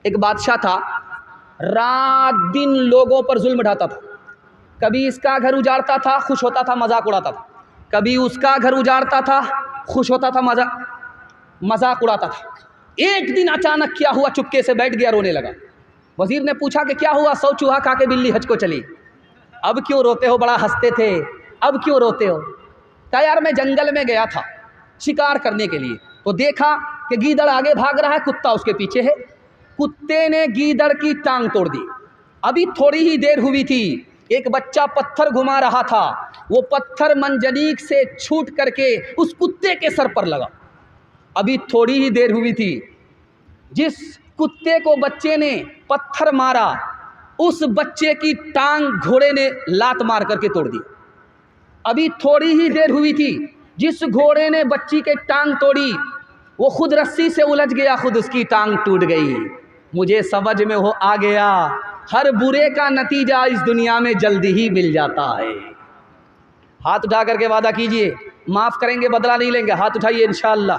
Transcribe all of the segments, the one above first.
एक बादशाह था, रात दिन लोगों पर जुल्म ढाता था। कभी इसका घर उजाड़ता था, खुश होता था, मजाक उड़ाता था। कभी उसका घर उजाड़ता था, खुश होता था, मजाक उड़ाता था। एक दिन अचानक क्या हुआ, चुपके से बैठ गया, रोने लगा। वजीर ने पूछा कि क्या हुआ? 100 चूहा खा के बिल्ली हज को चली। अब क्यों रोते हो? बड़ा हंसते थे, अब क्यों रोते हो? कहा यार मैं जंगल में गया था शिकार करने के लिए, तो देखा कि गीदड़ आगे भाग रहा है, कुत्ता उसके पीछे है। कुत्ते ने गीदड़ की टांग तोड़ दी। अभी थोड़ी ही देर हुई थी, एक बच्चा पत्थर घुमा रहा था, वो पत्थर मंजनीक से छूट करके उस कुत्ते के सर पर लगा। अभी थोड़ी ही देर हुई थी, जिस कुत्ते को बच्चे ने पत्थर मारा, उस बच्चे की टांग घोड़े ने लात मार करके तोड़ दी। अभी थोड़ी ही देर हुई थी, जिस घोड़े ने बच्ची के टांग तोड़ी, वो खुद रस्सी से उलझ गया, खुद उसकी टांग टूट गई। मुझे समझ में हो आ गया, हर बुरे का नतीजा इस दुनिया में जल्दी ही मिल जाता है। हाथ उठा करके वादा कीजिए, माफ़ करेंगे, बदला नहीं लेंगे। हाथ उठाइए इंशाअल्लाह।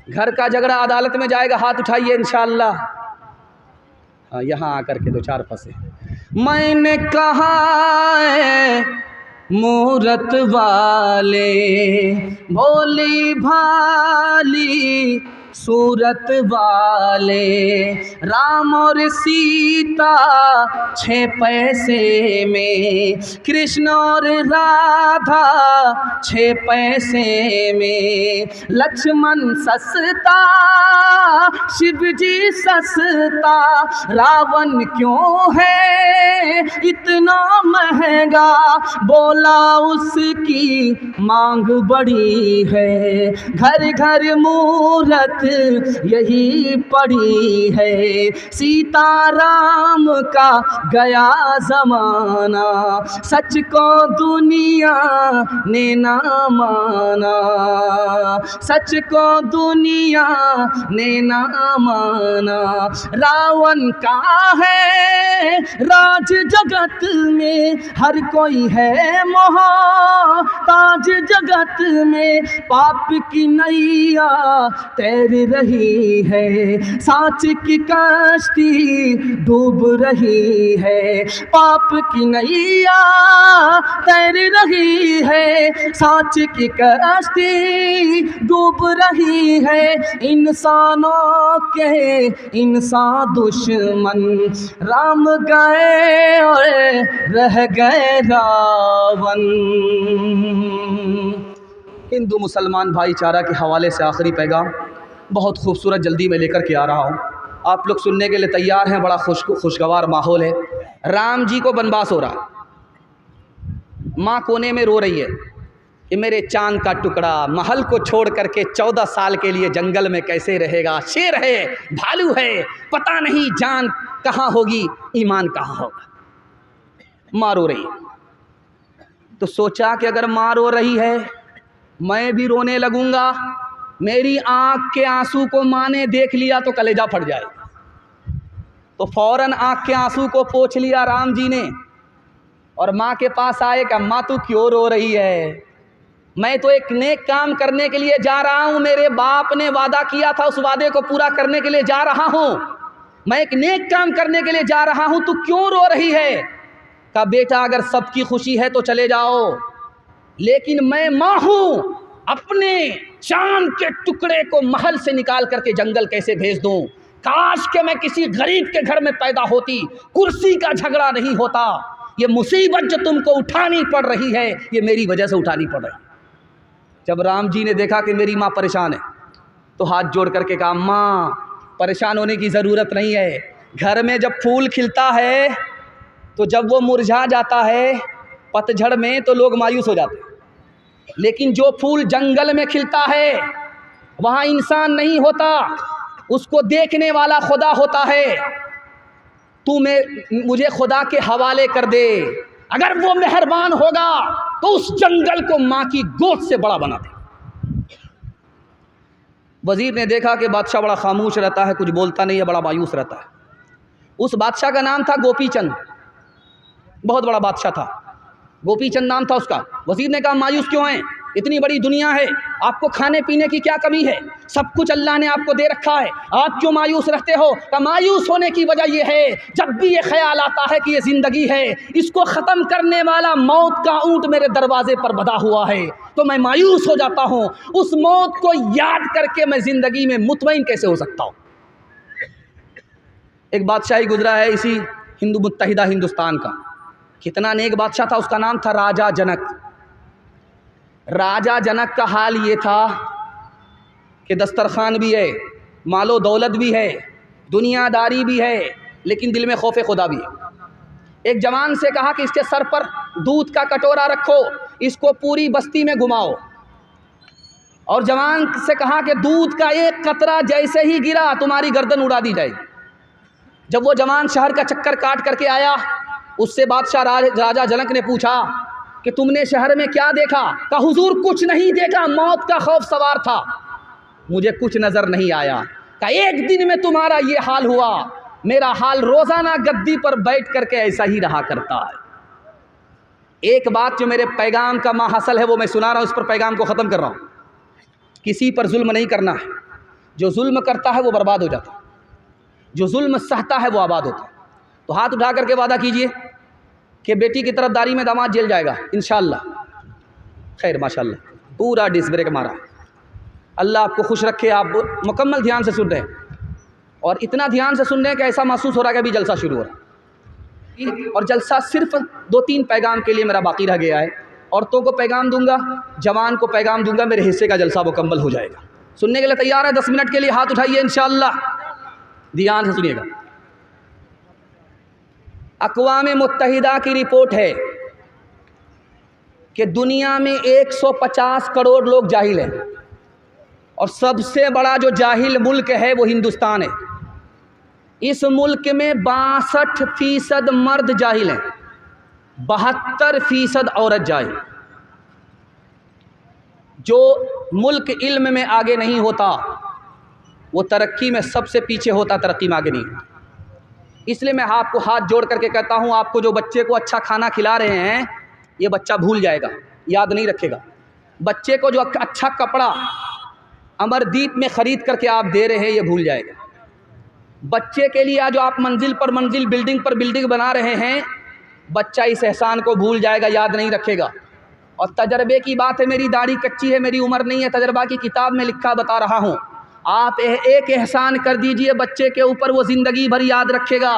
घर का झगड़ा अदालत में जाएगा, हाथ उठाइए इंशाअल्लाह। हाँ, यहाँ आकर के 2-4 फंसे। मैंने कहा है मूरत वाले, भोली भाली सूरत वाले, राम और सीता 6 पैसे में, कृष्ण और राधा 6 पैसे में, लक्ष्मण सस्ता शिव जी सस्ता, रावण क्यों है इतना महंगा, बोला उसकी मांग बड़ी है, घर घर मूरत यही पड़ी है, सीताराम का गया जमाना, सच को दुनिया ने ना माना, सच को दुनिया ने ना माना, रावण का है राज जगत में, हर कोई है मोहताज जगत में, पाप की नैया तैर रही है, सांच की कश्ती डूब रही है, पाप की नैया तैर रही है, सांच की कश्ती डूब रही है, इंसानों के इंसान दुश्मन, राम गए और रह गए रावण। हिंदू मुसलमान भाईचारा के हवाले से आखिरी पैगाम बहुत खूबसूरत जल्दी में लेकर के आ रहा हूँ, आप लोग सुनने के लिए तैयार हैं। बड़ा खुशगवार माहौल है। राम जी को वनवास हो रहा, माँ कोने में रो रही है कि मेरे चांद का टुकड़ा महल को छोड़ करके 14 साल के लिए जंगल में कैसे रहेगा, शेर है, भालू है, पता नहीं जान कहाँ होगी, ईमान कहाँ होगा। माँ रो रही है। तो सोचा कि अगर माँ रो रही है, मैं भी रोने लगूंगा, मेरी आँख के आंसू को माँ ने देख लिया तो कलेजा फट जाए। तो फौरन आँख के आंसू को पोंछ लिया राम जी ने और माँ के पास आए। कि माँ तू क्यों रो रही है? मैं तो एक नेक काम करने के लिए जा रहा हूँ, मेरे बाप ने वादा किया था, उस वादे को पूरा करने के लिए जा रहा हूँ, मैं एक नेक काम करने के लिए जा रहा हूँ, तू क्यों रो रही है? कहा बेटा अगर सबकी खुशी है तो चले जाओ, लेकिन मैं माँ हूँ, अपने चांद के टुकड़े को महल से निकाल करके जंगल कैसे भेज दूँ? काश के मैं किसी गरीब के घर में पैदा होती, कुर्सी का झगड़ा नहीं होता। ये मुसीबत जो तुमको उठानी पड़ रही है, ये मेरी वजह से उठानी पड़ रही है। जब राम जी ने देखा कि मेरी माँ परेशान है, तो हाथ जोड़ करके कहा माँ परेशान होने की ज़रूरत नहीं है। घर में जब फूल खिलता है तो जब वो मुरझा जाता है पतझड़ में तो लोग मायूस हो जाते हैं, लेकिन जो फूल जंगल में खिलता है वहाँ इंसान नहीं होता, उसको देखने वाला खुदा होता है। तू मुझे खुदा के हवाले कर दे, अगर वो मेहरबान होगा तो उस जंगल को माँ की गोद से बड़ा बना दे। वजीर ने देखा कि बादशाह बड़ा खामोश रहता है, कुछ बोलता नहीं है, बड़ा मायूस रहता है। उस बादशाह का नाम था गोपीचंद, बहुत बड़ा बादशाह था, गोपीचंद नाम था उसका। वजीर ने कहा मायूस क्यों हैं? इतनी बड़ी दुनिया है, आपको खाने पीने की क्या कमी है? सब कुछ अल्लाह ने आपको दे रखा है, आप क्यों मायूस रहते हो? तो मायूस होने की वजह यह है, जब भी ये ख्याल आता है कि ये ज़िंदगी है, इसको ख़त्म करने वाला मौत का ऊँट मेरे दरवाजे पर बंधा हुआ है, तो मैं मायूस हो जाता हूँ। उस मौत को याद करके मैं ज़िंदगी में मुतमईन कैसे हो सकता हूँ? एक बादशाही गुजरा है इसी हिंदू मुत्तहिदा हिंदुस्तान का, कितना नेक बादशाह था, उसका नाम था राजा जनक। राजा जनक का हाल ये था कि दस्तरखान भी है, मालो दौलत भी है, दुनियादारी भी है, लेकिन दिल में खौफ खुदा भी है। एक जवान से कहा कि इसके सर पर दूध का कटोरा रखो, इसको पूरी बस्ती में घुमाओ, और जवान से कहा कि दूध का एक कतरा जैसे ही गिरा तुम्हारी गर्दन उड़ा दी जाएगी। जब वो जवान शहर का चक्कर काट करके आया, उससे बादशाह राजा जनक ने पूछा कि तुमने शहर में क्या देखा? कहा हुजूर कुछ नहीं देखा, मौत का खौफ सवार था, मुझे कुछ नज़र नहीं आया। कहा एक दिन में तुम्हारा ये हाल हुआ, मेरा हाल रोज़ाना गद्दी पर बैठ करके ऐसा ही रहा करता है। एक बात जो मेरे पैगाम का माहसल है वो मैं सुना रहा हूँ, उस पर पैगाम को ख़त्म कर रहा हूँ। किसी पर जुल्म नहीं करना है, जो जुल्म करता है वो बर्बाद हो जाता है, जो जुल्म सहता है वो आबाद होता है। तो हाथ उठा करके वादा कीजिए कि बेटी की तरफदारी में दामाद जेल जाएगा इंशाअल्लाह। खैर माशाअल्लाह, पूरा डिस्क ब्रेक मारा। अल्लाह आपको खुश रखे, आप मुकम्मल ध्यान से सुन रहे हैं, और इतना ध्यान से सुन रहे हैं कि ऐसा महसूस हो रहा है कि अभी जलसा शुरू हो रहा है। और जलसा सिर्फ 2-3 पैगाम के लिए मेरा बाकी रह गया है। औरतों को पैगाम दूंगा, जवान को पैगाम दूंगा, मेरे हिस्से का जलसा मुकम्मल हो जाएगा। सुनने के लिए तैयार है? 10 मिनट के लिए हाथ उठाइए इंशाअल्लाह, ध्यान से सुनिएगा। अक़वाम मुत्तहिदा की रिपोर्ट है कि दुनिया में 150 करोड़ लोग जाहिल हैं, और सबसे बड़ा जो जाहिल मुल्क है वो हिंदुस्तान है। इस मुल्क में 62% मर्द जाहिल हैं, 72% औरत जाहिल। जो मुल्क इल्म में आगे नहीं होता वो तरक्की में सबसे पीछे होता, तरक्की में आगे नहीं होता। इसलिए मैं आपको हाथ जोड़ करके कहता हूँ, आपको जो बच्चे को अच्छा खाना खिला रहे हैं ये बच्चा भूल जाएगा, याद नहीं रखेगा। बच्चे को जो अच्छा कपड़ा अमरदीप में ख़रीद करके आप दे रहे हैं ये भूल जाएगा। बच्चे के लिए जो आप मंजिल पर मंजिल, बिल्डिंग पर बिल्डिंग बना रहे हैं, बच्चा इस एहसान को भूल जाएगा, याद नहीं रखेगा। और तजर्बे की बात है, मेरी दाढ़ी कच्ची है, मेरी उम्र नहीं है, तजर्बा की किताब में लिखा बता रहा हूँ। आप एक एहसान कर दीजिए बच्चे के ऊपर, वो ज़िंदगी भर याद रखेगा।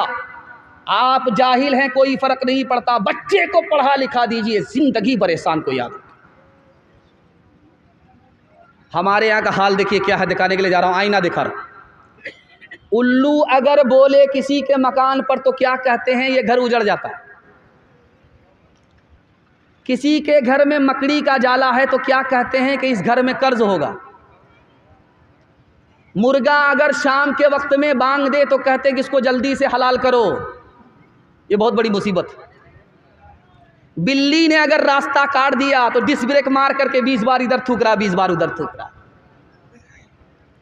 आप जाहिल हैं कोई फ़र्क नहीं पड़ता, बच्चे को पढ़ा लिखा दीजिए, ज़िंदगी भर एहसान को याद रखेगा। हमारे यहाँ का हाल देखिए क्या है, दिखाने के लिए जा रहा हूँ, आईना दिखा रहा हूँ। उल्लू अगर बोले किसी के मकान पर तो क्या कहते हैं? ये घर उजड़ जाता है। किसी के घर में मकड़ी का जाला है तो क्या कहते हैं? कि इस घर में कर्ज होगा। मुर्गा अगर शाम के वक्त में बांग दे तो कहते हैं कि इसको जल्दी से हलाल करो, ये बहुत बड़ी मुसीबत है। बिल्ली ने अगर रास्ता काट दिया तो डिस्क ब्रेक मार करके 20 बार इधर थूक रहा, 20 बार उधर थूक रहा।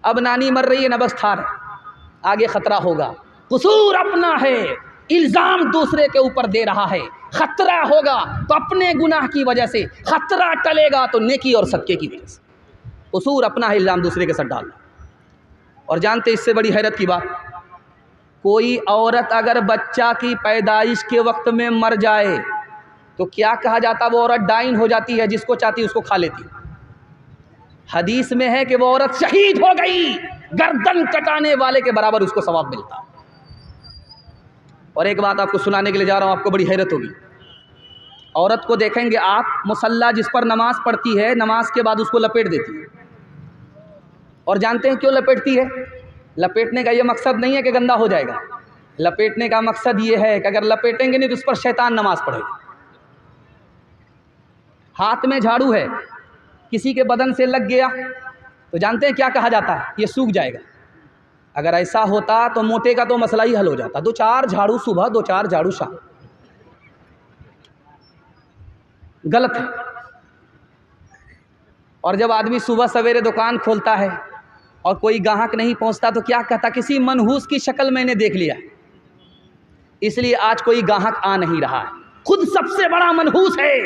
अब नानी मर रही है, नबज़ था रहा, आगे खतरा होगा। कसूर अपना है, इल्ज़ाम दूसरे के ऊपर दे रहा है। खतरा होगा तो अपने गुनाह की वजह से, खतरा टलेगा तो नेकी और सदके की वजह से। कसूर अपना है, इल्ज़ाम दूसरे के सर डालना। और जानते इससे बड़ी हैरत की बात, कोई औरत अगर बच्चा की पैदाइश के वक्त में मर जाए तो क्या कहा जाता? वो औरत डाइन हो जाती है, जिसको चाहती उसको खा लेती। हदीस में है कि वो औरत शहीद हो गई, गर्दन कटाने वाले के बराबर उसको सवाब मिलता। और एक बात आपको सुनाने के लिए जा रहा हूँ, आपको बड़ी हैरत होगी। औरत को देखेंगे आप, मुसल्ला जिस पर नमाज पढ़ती है, नमाज के बाद उसको लपेट देती है। और जानते हैं क्यों लपेटती है? लपेटने का ये मकसद नहीं है कि गंदा हो जाएगा, लपेटने का मकसद ये है कि अगर लपेटेंगे नहीं तो उस पर शैतान नमाज पढ़ेगा। हाथ में झाड़ू है, किसी के बदन से लग गया तो जानते हैं क्या कहा जाता है? ये सूख जाएगा। अगर ऐसा होता तो मोटे का तो मसला ही हल हो जाता। 2-4 झाड़ू सुबह, 2-4 झाड़ू शाम। गलत है। और जब आदमी सुबह सवेरे दुकान खोलता है और कोई ग्राहक नहीं पहुंचता तो क्या कहता? किसी मनहूस की शक्ल मैंने देख लिया, इसलिए आज कोई ग्राहक आ नहीं रहा है। खुद सबसे बड़ा मनहूस है,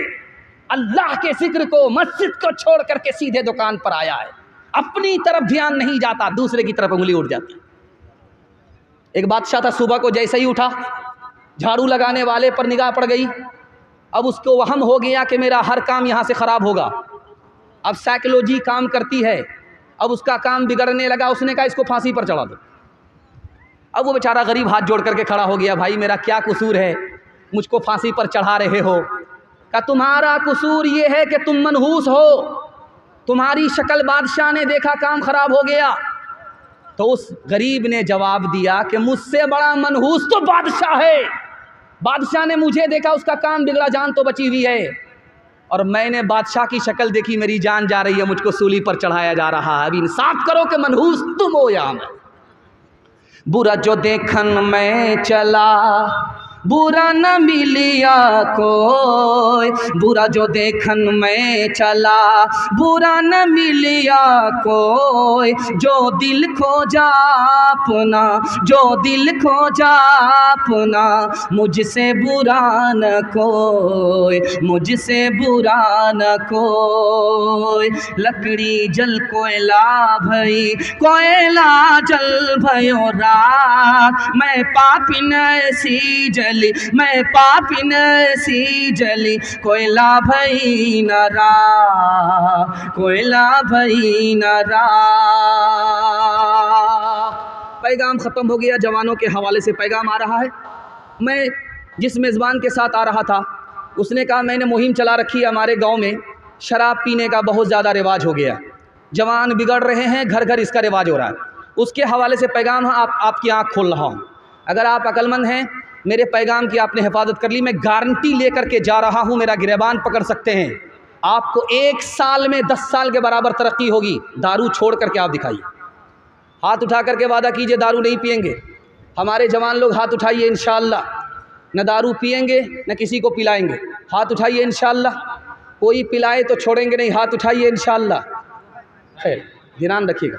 अल्लाह के जिक्र को, मस्जिद को छोड़ करके सीधे दुकान पर आया है, अपनी तरफ ध्यान नहीं जाता, दूसरे की तरफ उंगली उठ जाती। एक बादशाह था, सुबह को जैसे ही उठा, झाड़ू लगाने वाले पर निगाह पड़ गई। अब उसको वहम हो गया कि मेरा हर काम यहाँ से ख़राब होगा। अब साइकोलॉजी काम करती है, अब उसका काम बिगड़ने लगा। उसने कहा इसको फांसी पर चढ़ा दो। अब वो बेचारा गरीब हाथ जोड़ करके खड़ा हो गया, भाई मेरा क्या कसूर है, मुझको फांसी पर चढ़ा रहे हो? का तुम्हारा कसूर ये है कि तुम मनहूस हो, तुम्हारी शक्ल बादशाह ने देखा, काम खराब हो गया। तो उस गरीब ने जवाब दिया कि मुझसे बड़ा मनहूस तो बादशाह है, बादशाह ने मुझे देखा, उसका काम बिगड़ा, जान तो बची हुई है, और मैंने बादशाह की शक्ल देखी, मेरी जान जा रही है, मुझको सूली पर चढ़ाया जा रहा है। अब इंसाफ करो कि मनहूस तुम हो या मैं। बुरा जो देखन में चला, बुरा न मिलिया कोई, बुरा जो देखन में चला, बुरा न मिलिया कोई, जो दिल खोजा अपना, जो दिल खोजा अपना, मुझसे बुरा न कोई, मुझसे बुरा न कोई। लकड़ी जल कोयला भई, कोयला जल भयो रात, मैं पापिन सी जली, मैं पापिन सी जली, कोयला भई न राख, कोयला भई न राख। पैगाम ख़त्म हो गया, जवानों के हवाले से पैगाम आ रहा है। मैं जिस मेज़बान के साथ आ रहा था, उसने कहा मैंने मुहिम चला रखी है, हमारे गांव में शराब पीने का बहुत ज़्यादा रिवाज हो गया, जवान बिगड़ रहे हैं, घर घर इसका रिवाज हो रहा है। उसके हवाले से पैगाम है, आपकी आँख खोल रहा हूँ। अगर आप अक्लमंद हैं, मेरे पैगाम की आपने हिफाजत कर ली, मैं गारंटी लेकर के जा रहा हूँ, मेरा गिरबान पकड़ सकते हैं। आपको 1 साल में 10 साल के बराबर तरक्की होगी। दारू छोड़ करके आप दिखाइए, हाथ उठा करके वादा कीजिए दारू नहीं पिएंगे। हमारे जवान लोग हाथ उठाइए, इंशाअल्लाह न दारू पिएंगे न किसी को पिलाएंगे। हाथ उठाइए इंशाअल्लाह, कोई पिलाए तो छोड़ेंगे नहीं, हाथ उठाइए इंशाअल्लाह। खैर, ध्यान रखिएगा,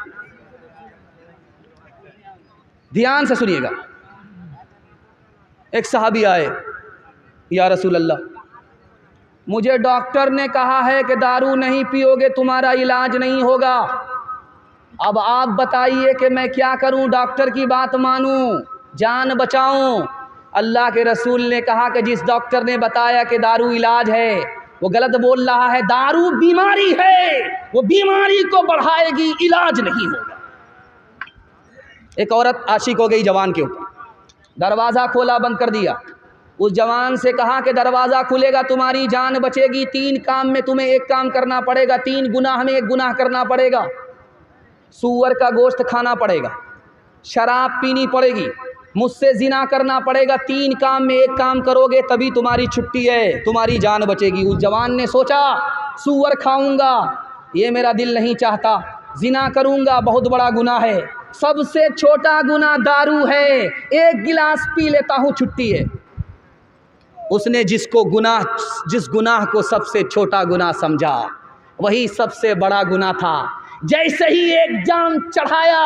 ध्यान से सुनिएगा। एक सहाबी आए, या रसूल अल्लाह, मुझे डॉक्टर ने कहा है कि दारू नहीं पियोगे तुम्हारा इलाज नहीं होगा। अब आप बताइए कि मैं क्या करूं, डॉक्टर की बात मानूं, जान बचाऊं? अल्लाह के रसूल ने कहा कि जिस डॉक्टर ने बताया कि दारू इलाज है वो गलत बोल रहा है। दारू बीमारी है, वो बीमारी को बढ़ाएगी, इलाज नहीं होगा। एक औरत आशिक हो गई जवान के ऊपर, दरवाज़ा खोला, बंद कर दिया। उस जवान से कहा कि दरवाज़ा खुलेगा तुम्हारी जान बचेगी, 3 काम में तुम्हें एक काम करना पड़ेगा, 3 गुनाह में 1 गुनाह करना पड़ेगा। सूअर का गोश्त खाना पड़ेगा, शराब पीनी पड़ेगी, मुझसे जिना करना पड़ेगा। 3 काम में 1 काम करोगे तभी तुम्हारी छुट्टी है, तुम्हारी जान बचेगी। उस जवान ने सोचा सूअर खाऊंगा, ये मेरा दिल नहीं चाहता, जिना करूंगा, बहुत बड़ा गुनाह है, सबसे छोटा गुनाह दारू है, 1 गिलास पी लेता हूँ, छुट्टी है। उसने जिस गुनाह को सबसे छोटा गुनाह समझा, वही सबसे बड़ा गुनाह था। जैसे ही एक जाम चढ़ाया,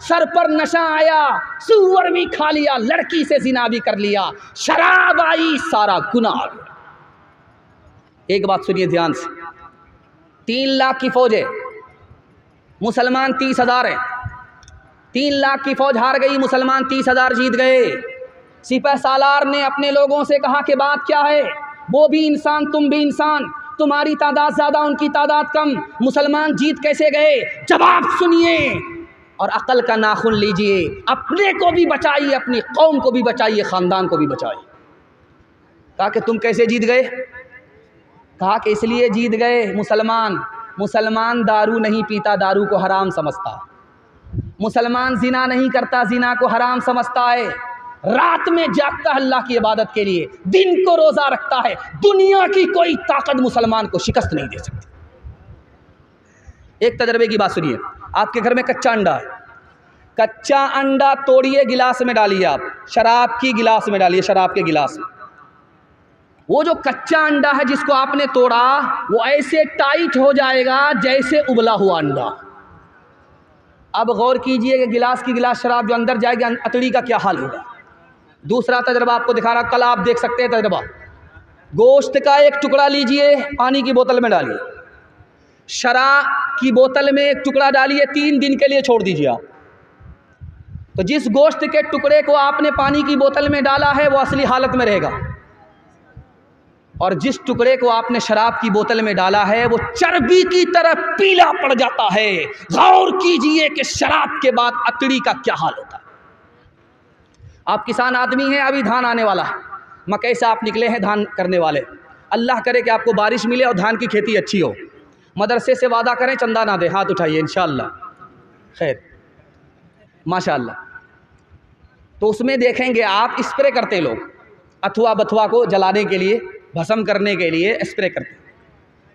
सर पर नशा आया, सूअर भी खा लिया, लड़की से जिना भी कर लिया, शराब आई, सारा गुनाह। एक बात सुनिए ध्यान से, 3 लाख की फौज है, मुसलमान 30,000 है। 3 लाख की फौज हार गई, मुसलमान 30,000 जीत गए। सिपह सालार ने अपने लोगों से कहा कि बात क्या है, वो भी इंसान तुम भी इंसान, तुम्हारी तादाद ज़्यादा उनकी तादाद कम, मुसलमान जीत कैसे गए? जवाब सुनिए और अकल का नाखून लीजिए, अपने को भी बचाइए, अपनी कौम को भी बचाइए, ख़ानदान को भी बचाइए। कहा कि तुम कैसे जीत गए? कहा कि इसलिए जीत गए, मुसलमान दारू नहीं पीता, दारू को हराम समझता है। मुसलमान जिना नहीं करता, जिना को हराम समझता है। रात में जागता है अल्लाह की इबादत के लिए, दिन को रोज़ा रखता है। दुनिया की कोई ताकत मुसलमान को शिकस्त नहीं दे सकती। एक तजर्बे की बात सुनिए, आपके घर में कच्चा अंडा है, कच्चा अंडा तोड़िए, गिलास में डालिए, आप शराब की गिलास में डालिए, शराब के गिलास में। वो जो कच्चा अंडा है जिसको आपने तोड़ा, वो ऐसे टाइट हो जाएगा जैसे उबला हुआ अंडा। अब गौर कीजिए कि गिलास की गिलास शराब जो अंदर जाएगी, अतड़ी का क्या हाल होगा। दूसरा तजर्बा आपको दिखा रहा, कल आप देख सकते हैं तजर्बा। गोश्त का एक टुकड़ा लीजिए, पानी की बोतल में डालिए, शराब की बोतल में एक टुकड़ा डालिए, 3 दिन के लिए छोड़ दीजिए आप। तो जिस गोश्त के टुकड़े को आपने पानी की बोतल में डाला है वो असली हालत में रहेगा, और जिस टुकड़े को आपने शराब की बोतल में डाला है वो चर्बी की तरह पीला पड़ जाता है। गौर कीजिए कि शराब के बाद अतड़ी का क्या हाल होता है। आप किसान आदमी हैं, अभी धान आने वाला है, मकई से आप निकले हैं धान करने वाले, अल्लाह करे कि आपको बारिश मिले और धान की खेती अच्छी हो। मदरसे से वादा करें चंदा ना दे, हाथ उठाइए इंशाअल्लाह, खैर माशाअल्लाह। तो उसमें देखेंगे आप स्प्रे करते लोग, अथवा बथुआ को जलाने के लिए, भस्म करने के लिए स्प्रे करते,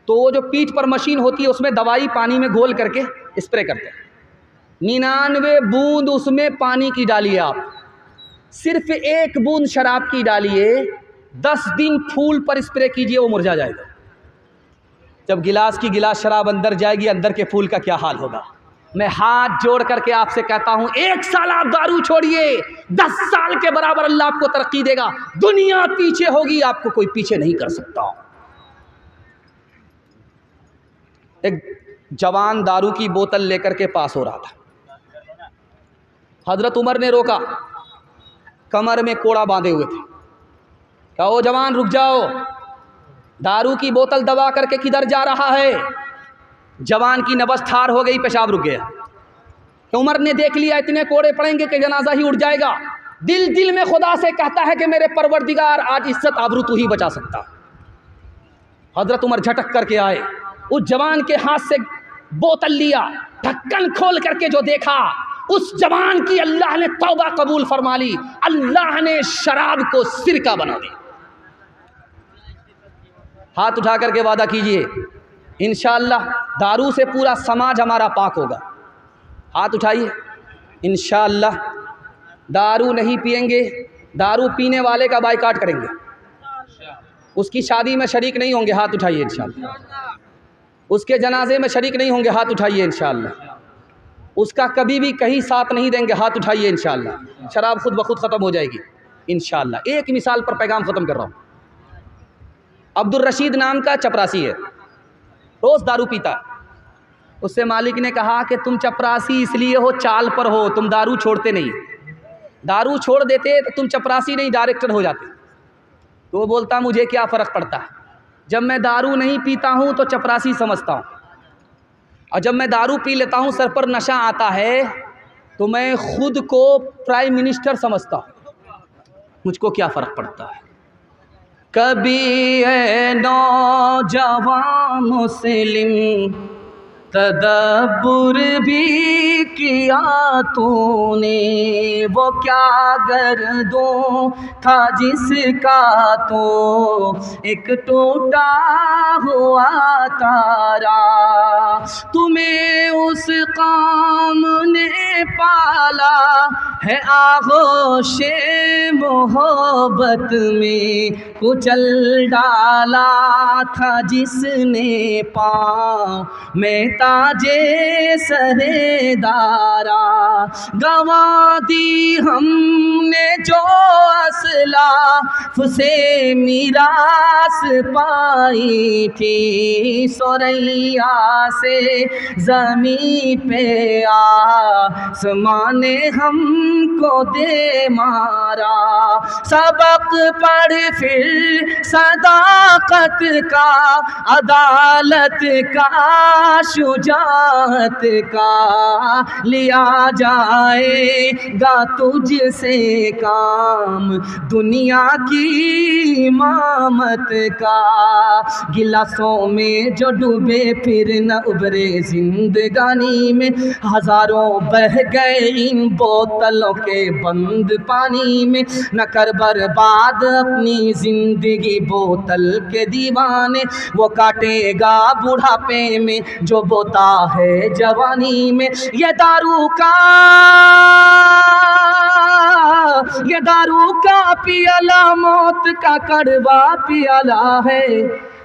तो वो जो पीठ पर मशीन होती है उसमें दवाई पानी में घोल करके स्प्रे करते हैं। 99 बूंद उसमें पानी की डालिए आप, सिर्फ 1 बूंद शराब की डालिए, 10 दिन फूल पर स्प्रे कीजिए, वो मुरझा जाएगा। जब गिलास की गिलास शराब अंदर जाएगी, अंदर के फूल का क्या हाल होगा। मैं हाथ जोड़ करके आपसे कहता हूं, 1 साल आप दारू छोड़िए, 10 साल के बराबर अल्लाह आपको तरक्की देगा। दुनिया पीछे होगी, आपको कोई पीछे नहीं कर सकता। एक जवान दारू की बोतल लेकर के पास हो रहा था, हजरत उमर ने रोका, कमर में कोड़ा बांधे हुए थे, कहा ओ जवान रुक जाओ, दारू की बोतल दबा करके किधर जा रहा है। जवान की नबज ठार हो गई, पेशाब रुक गया। तो उमर ने देख लिया इतने कोड़े पड़ेंगे कि जनाजा ही उठ जाएगा। दिल दिल में खुदा से कहता है कि मेरे परवरदिगार आज इज्जत आबरू तू ही बचा सकता। हजरत उमर झटक करके आए, उस जवान के हाथ से बोतल लिया, ढक्कन खोल करके जो देखा, उस जवान की अल्लाह ने तौबा कबूल फरमा ली, अल्लाह ने शराब को सिरका बना दिया। हाथ उठा करके वादा कीजिए, इंशाअल्लाह दारू से पूरा समाज हमारा पाक होगा। हाथ उठाइए, इंशाअल्लाह दारू नहीं पिएंगे, दारू पीने वाले का बाइकाट करेंगे, उसकी शादी में शरीक नहीं होंगे, हाथ उठाइए इंशाअल्लाह। उसके जनाजे में शरीक नहीं होंगे, हाथ उठाइए इंशाअल्लाह। उसका कभी भी कहीं साथ नहीं देंगे, हाथ उठाइए इंशाअल्लाह। शराब खुद ब खुद ख़त्म हो जाएगी इंशाअल्लाह। एक मिसाल पर पैगाम ख़त्म कर रहा हूँ। अब्दुल रशीद नाम का चपरासी है, रोज़ दारू पीता। उससे मालिक ने कहा कि तुम चपरासी इसलिए हो, चाल पर हो, तुम दारू छोड़ते नहीं। दारू छोड़ देते तो तुम चपरासी नहीं डायरेक्टर हो जाते। तो वो बोलता मुझे क्या फ़र्क पड़ता है, जब मैं दारू नहीं पीता हूँ तो चपरासी समझता हूँ, और जब मैं दारू पी लेता हूँ सर पर नशा आता है तो मैं खुद को प्राइम मिनिस्टर समझता हूँ, मुझको क्या फ़र्क पड़ता है। कभी है नौजवान मुस्लिम तदब्बुर भी किया तूने, वो क्या गर्दों था जिसका तो एक टूटा हुआ तारा। तुम्हें उस कौम ने पाला है आगोशे मोहब्बत में, कुचल डाला था जिसने पाँव में ताजे सरेदारा। गवा दी हमने जो असलाफ से मीरास पाई थी, सोरैया से ज़मीं पे आसमान ने हमको दे मारा। सबक पढ़ फिर सदाकत का, अदालत का, शुजाअत का, लिया जाएगा तुझसे काम दुनिया की इमामत का। गिलासों में जो डूबे फिर न उभरे जिंदगानी में, हजारों बह गए इन बोतलों के बंद पानी में। न कर बर्बाद अपनी जिंदगी बोतल के दीवाने, वो काटेगा बुढ़ापे में जो बोता है जवानी में। ये दारू का पियाला मौत का कड़वा पियाला है,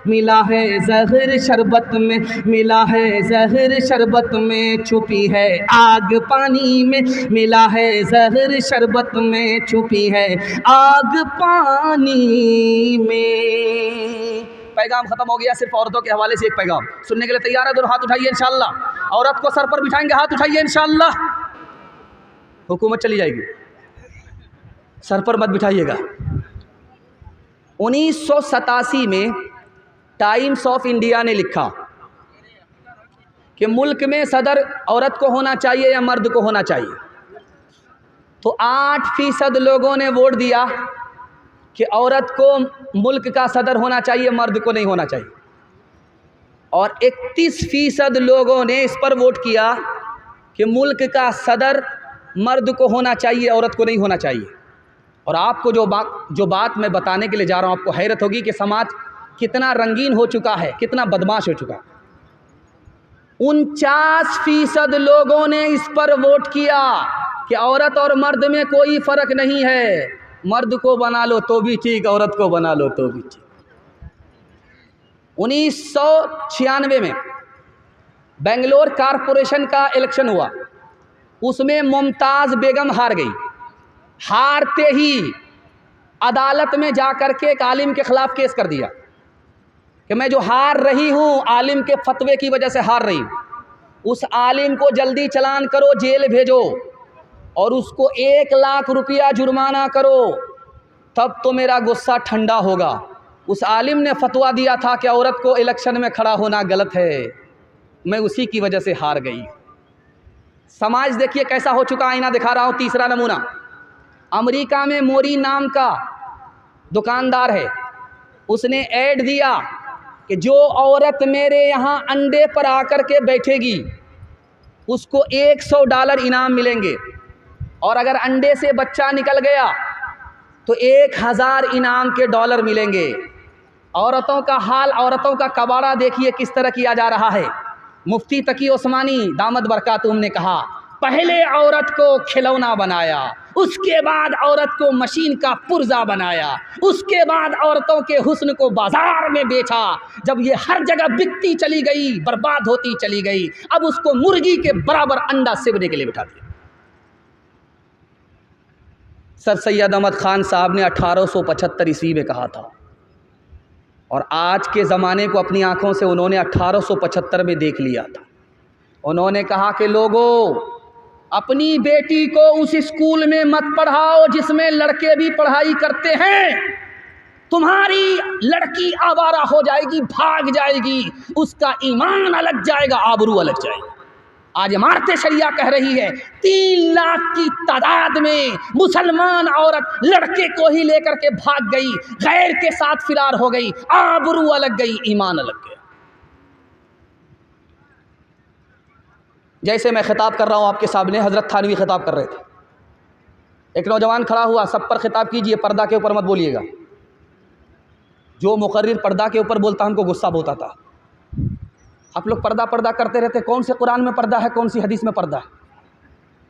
मिला है जहर शरबत में, मिला है जहर शरबत में, छुपी है आग पानी में, मिला है जहर शरबत में, छुपी है आग पानी में। पैगाम खत्म हो गया। सिर्फ औरतों के हवाले से एक पैगाम सुनने के लिए तैयार है? दोनों हाथ उठाइए इंशाअल्लाह। औरत को सर पर बिठाएंगे, हाथ उठाइए इंशाअल्लाह। हुकूमत चली जाएगी, सर पर मत बिठाइएगा। 1987 में टाइम्स ऑफ इंडिया ने लिखा कि मुल्क में सदर औरत को होना चाहिए या मर्द को होना चाहिए, तो 8% लोगों ने वोट दिया कि औरत को मुल्क का सदर होना चाहिए, मर्द को नहीं होना चाहिए। और 31% लोगों ने इस पर वोट किया कि मुल्क का सदर मर्द को होना चाहिए, औरत को नहीं होना चाहिए। और आपको जो बात मैं बताने के लिए जा रहा हूँ, आपको हैरत होगी कि समाज कितना रंगीन हो चुका है, कितना बदमाश हो चुका है। 49% लोगों ने इस पर वोट किया कि औरत और मर्द में कोई फ़र्क नहीं है, मर्द को बना लो तो भी ठीक, औरत को बना लो तो भी ठीक। 1996 में बेंगलोर कारपोरेशन का इलेक्शन हुआ, उसमें मुमताज़ बेगम हार गई। हारते ही अदालत में जाकर के एक आलिम के ख़िलाफ़ केस कर दिया कि मैं जो हार रही हूँ, आलिम के फतवे की वजह से हार रही हूँ, उस आलिम को जल्दी चालान करो, जेल भेजो और उसको 1 लाख रुपया जुर्माना करो, तब तो मेरा गुस्सा ठंडा होगा। उस आलिम ने फतवा दिया था कि औरत को इलेक्शन में खड़ा होना गलत है, मैं उसी की वजह से हार गई। समाज देखिए कैसा हो चुका, आईना दिखा रहा हूँ। तीसरा नमूना, अमेरिका में मोरी नाम का दुकानदार है, उसने ऐड दिया कि जो औरत मेरे यहाँ अंडे पर आकर के बैठेगी उसको $100 इनाम मिलेंगे, और अगर अंडे से बच्चा निकल गया तो 1000 इनाम के डॉलर मिलेंगे। औरतों का हाल, औरतों का कबाड़ा देखिए किस तरह किया जा रहा है। मुफ्ती तकी उस्मानी दामद बरकातुहूम ने कहा, पहले औरत को खिलौना बनाया, उसके बाद औरत को मशीन का पुर्जा बनाया, उसके बाद औरतों के हुस्न को बाजार में बेचा। जब ये हर जगह बिकती चली गई, बर्बाद होती चली गई, अब उसको मुर्गी के बराबर अंडा सेवने के लिए बिठा दिया। सर सैयद अहमद ख़ान साहब ने 1875 ईस्वी में कहा था, और आज के ज़माने को अपनी आँखों से उन्होंने 1875 में देख लिया था। उन्होंने कहा कि लोगों, अपनी बेटी को उस स्कूल में मत पढ़ाओ जिसमें लड़के भी पढ़ाई करते हैं, तुम्हारी लड़की आवारा हो जाएगी, भाग जाएगी, उसका ईमान अलग जाएगा, आबरू अलग जाएगी। आज इमारत शरिया कह रही है 3 लाख की तादाद में मुसलमान औरत लड़के को ही लेकर के भाग गई, गैर के साथ फिरार हो गई, आबरू अलग गई, ईमान अलग गया। जैसे मैं खिताब कर रहा हूँ आपके सामने, हज़रत थानवी खिताब कर रहे थे। एक नौजवान खड़ा हुआ, सब पर खिताब कीजिए, पर्दा के ऊपर मत बोलिएगा। जो मुकर्रिर पर्दा के ऊपर बोलता हमको गुस्सा बहुत आता। आप लोग पर्दा पर्दा करते रहते, कौन से कुरान में पर्दा है, कौन सी हदीस में पर्दा है?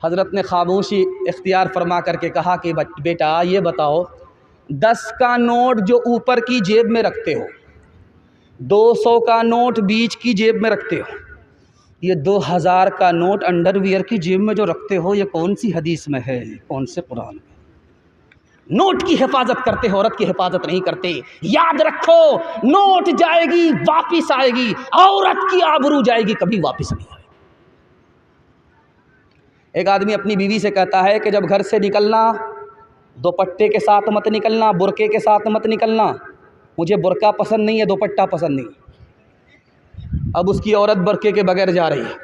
हज़रत ने खामोशी इख्तियार फरमा करके कहा कि बेटा ये बताओ, 10 का नोट जो ऊपर की जेब में रखते हो, 200 का नोट बीच की जेब में रखते हो, ये 2000 का नोट अंडरवियर की जेब में जो रखते हो, ये कौन सी हदीस में है, कौन से कुरान में? नोट की हिफाजत करते हो, औरत की हिफाजत नहीं करते। याद रखो, नोट जाएगी वापिस आएगी, औरत की आबरू जाएगी कभी वापिस नहीं आएगी। एक आदमी अपनी बीवी से कहता है कि जब घर से निकलना दुपट्टे के साथ मत निकलना, बुरके के साथ मत निकलना, मुझे बुरका पसंद नहीं है, दुपट्टा पसंद नहीं। अब उसकी औरत बुरके के बगैर जा रही है,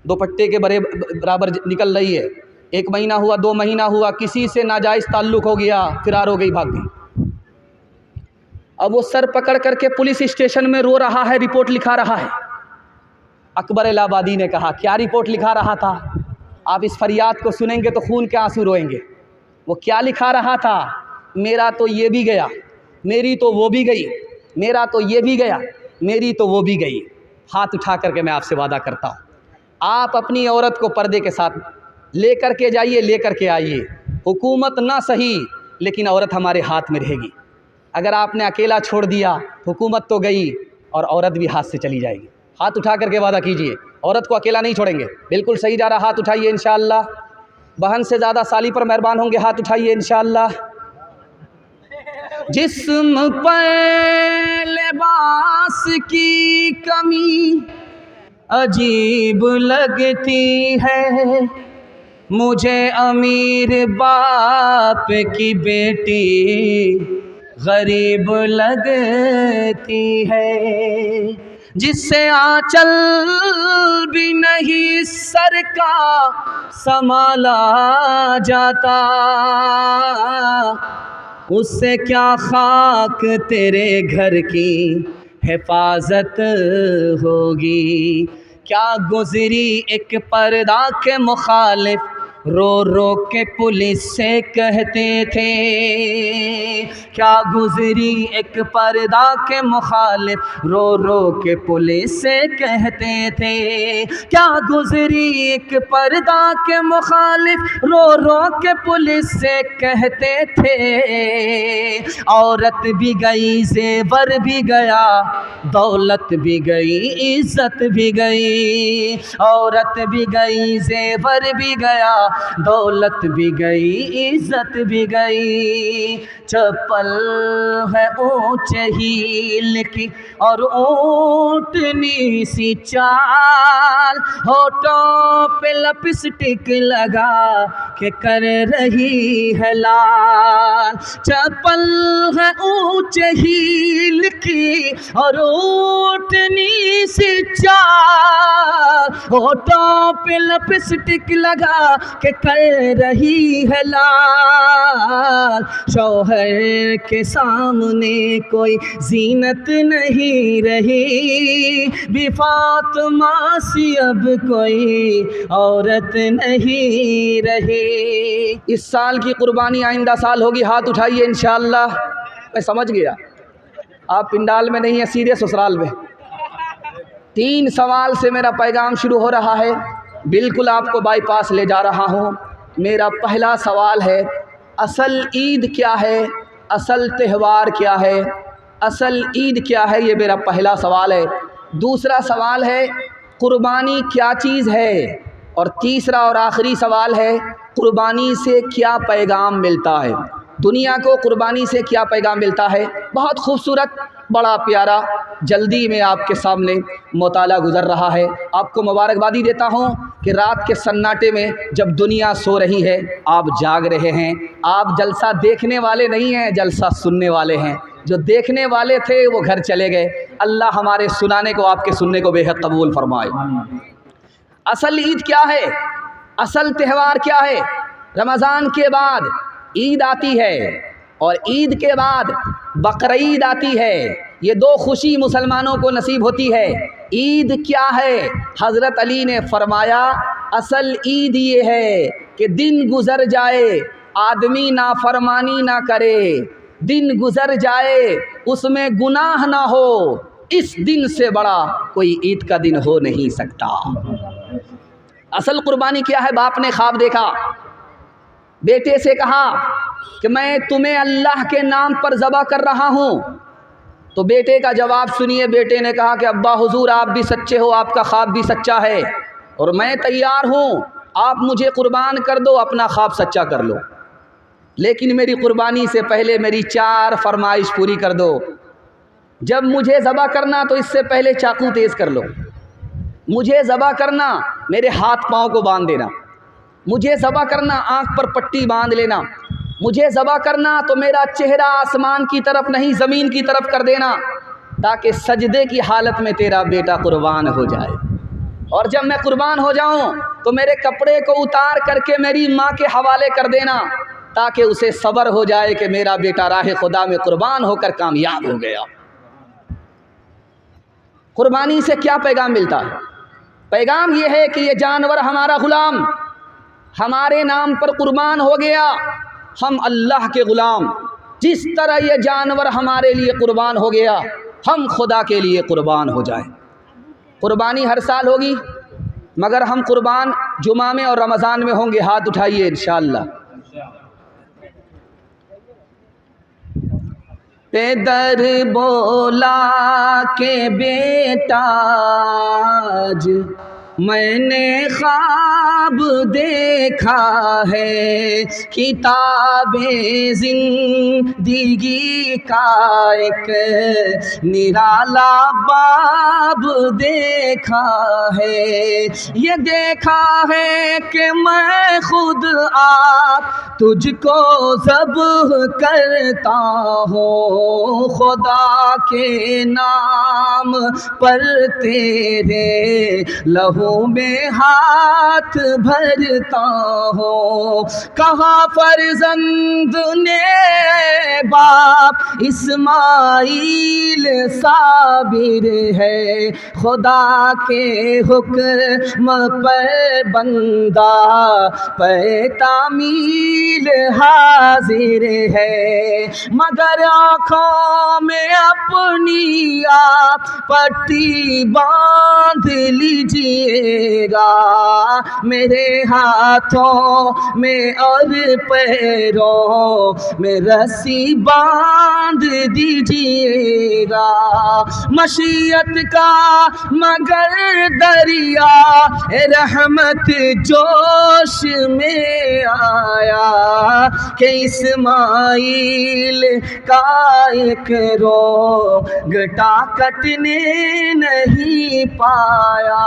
दुपट्टे के बराबर निकल रही है। 1 महीना हुआ, 2 महीना हुआ, किसी से नाजायज़ ताल्लुक़ हो गया, फिरार हो गई, भाग गई। अब वो सर पकड़ करके पुलिस स्टेशन में रो रहा है, रिपोर्ट लिखा रहा है। अकबर इलाहाबादी ने कहा, क्या रिपोर्ट लिखा रहा था? आप इस फरियाद को सुनेंगे तो खून के आंसू रोएंगे। वो क्या लिखा रहा था? मेरा तो ये भी गया, मेरी तो वो भी गई, मेरा तो ये भी गया, मेरी तो वो भी गई। हाथ उठा करके मैं आपसे वादा करता हूँ, आप अपनी औरत को पर्दे के साथ लेकर के जाइए, लेकर के आइए। हुकूमत ना सही, लेकिन औरत हमारे हाथ में रहेगी। अगर आपने अकेला छोड़ दिया हुकूमत तो गई और औरत भी हाथ से चली जाएगी। हाथ उठा करके वादा कीजिए, औरत को अकेला नहीं छोड़ेंगे। बिल्कुल सही जा रहा, हाथ उठाइए इंशाअल्लाह। बहन से ज़्यादा साली पर मेहरबान होंगे, हाथ उठाइए इंशाअल्लाह। जिस्म पर लिबास की कमी अजीब लगती है, मुझे अमीर बाप की बेटी गरीब लगती है, जिससे आंचल भी नहीं सर का संभाला जाता, उससे क्या खाक तेरे घर की हिफाजत होगी। क्या गुजरी एक पर्दा के मुखालिफ रो रो के पुलिस से कहते थे, क्या गुजरी एक पर्दा के मुखालिफ रो रो के पुलिस से कहते थे, क्या गुजरी एक पर्दा के मुखालिफ रो रो के पुलिस से कहते थे, औरत भी गई जेवर भी गया दौलत भी गई इज्जत भी गई, औरत भी गई जेवर भी गया दौलत भी गई इज्जत भी गई। चप्पल है ऊंचे हील की और ऊंटनी सी चाल, होठों पे लिपस्टिक लगा के कर रही है लाल। चप्पल है ऊंचे हील की और ऊंटनी सी चाल, होठों पे लिपस्टिक लगा के कर रही है लाल। शौहर के सामने कोई जीनत नहीं रही, भी फातिमा सी अब कोई औरत नहीं रही। इस साल की कुर्बानी आइंदा साल होगी, हाथ उठाइए इंशाअल्लाह। मैं समझ गया आप पिंडाल में नहीं है, सीधे ससुराल में। 3 सवाल से मेरा पैगाम शुरू हो रहा है, बिल्कुल आपको बाईपास ले जा रहा हूँ। मेरा पहला सवाल है, असल ईद क्या है, असल त्यौहार क्या है, असल ईद क्या है, ये मेरा पहला सवाल है। दूसरा सवाल है, कुर्बानी क्या चीज़ है, और तीसरा और आखिरी सवाल है, कुर्बानी से क्या पैगाम मिलता है, दुनिया को कुर्बानी से क्या पैगाम मिलता है। बहुत खूबसूरत, बड़ा प्यारा, जल्दी में आपके सामने मुताला गुज़र रहा है। आपको मुबारकबादी देता हूँ कि रात के सन्नाटे में जब दुनिया सो रही है आप जाग रहे हैं। आप जलसा देखने वाले नहीं हैं, जलसा सुनने वाले हैं। जो देखने वाले थे वो घर चले गए। अल्लाह हमारे सुनाने को, आपके सुनने को बेहद कबूल फरमाए। असल ईद क्या है, असल त्यौहार क्या है। रमज़ान के बाद ईद आती है और ईद के बाद बकरीद आती है। ये 2 खुशी मुसलमानों को नसीब होती है। ईद क्या है, हज़रत अली ने फरमाया असल ईद ये है कि दिन गुज़र जाए आदमी नाफरमानी ना करे, दिन गुज़र जाए उसमें गुनाह ना हो, इस दिन से बड़ा कोई ईद का दिन हो नहीं सकता। असल कुर्बानी क्या है। बाप ने ख्वाब देखा, बेटे से कहा कि मैं तुम्हें अल्लाह के नाम पर ज़बह कर रहा हूँ। तो बेटे का जवाब सुनिए। बेटे ने कहा कि अब्बा हुजूर आप भी सच्चे हो, आपका ख्वाब भी सच्चा है और मैं तैयार हूँ, आप मुझे कुर्बान कर दो, अपना ख्वाब सच्चा कर लो, लेकिन मेरी कुर्बानी से पहले मेरी 4 फरमाइश पूरी कर दो। जब मुझे ज़बह करना तो इससे पहले चाकू तेज़ कर लो, मुझे ज़बह करना मेरे हाथ पाँव को बांध देना, मुझे ज़बह करना आँख पर पट्टी बांध लेना, मुझे ज़बह करना तो मेरा चेहरा आसमान की तरफ नहीं ज़मीन की तरफ कर देना, ताकि सजदे की हालत में तेरा बेटा कुर्बान हो जाए। और जब मैं कुर्बान हो जाऊं तो मेरे कपड़े को उतार करके मेरी माँ के हवाले कर देना, ताकि उसे सब्र हो जाए कि मेरा बेटा राह खुदा में कुर्बान होकर कामयाब हो गया। कुर्बानी से क्या पैगाम मिलता है? पैगाम ये है कि ये जानवर हमारा ग़ुलाम हमारे नाम पर कुर्बान हो गया, हम अल्लाह के ग़ुलाम। जिस तरह ये जानवर हमारे लिए कुर्बान हो गया, हम खुदा के लिए कुर्बान हो जाए। कुर्बानी हर साल होगी, मगर हम कुर्बान जुमा में और रमज़ान में होंगे। हाथ उठाइए इंशाअल्लाह। पेदर बोला के बेटा आज मैंने ख्वाब देखा है, किताबे जिंदगी का एक निराला बाब देखा है। ये देखा है कि मैं खुद आप तुझको ज़ब्ह करता हूँ, खुदा के नाम पर तेरे लहू में हाथ भरता हूँ। कहाँ फर्जंद ने बाप इस्माइल साबिर है, खुदा के हुक्म पर बंदा पे तामील हाजिर है। मगर आँखों में अपनी आप पट्टी बांध लीजिएगा, मेरे हाथों में और पैरों में रस्सी बांध दीजिएगा। मशीयत का मगर दरिया रहमत जोश में आया कि इस्माइल का एक रोंगटा कटने नहीं पाया।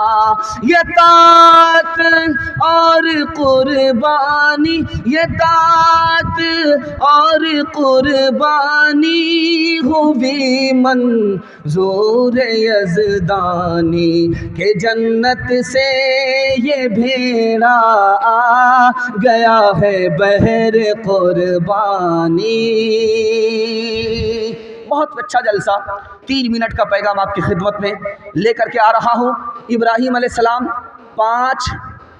ये तात और कुर्बानी, ये तात और कुर्बानी हुई मंजूर यज़दानी के जन्नत से ये भेड़ा आ गया है बहर कुर्बानी। बहुत अच्छा जलसा, 3 मिनट का पैगाम आपकी खिदमत में लेकर के आ रहा हूँ। इब्राहीम अलैहिस्सलाम 5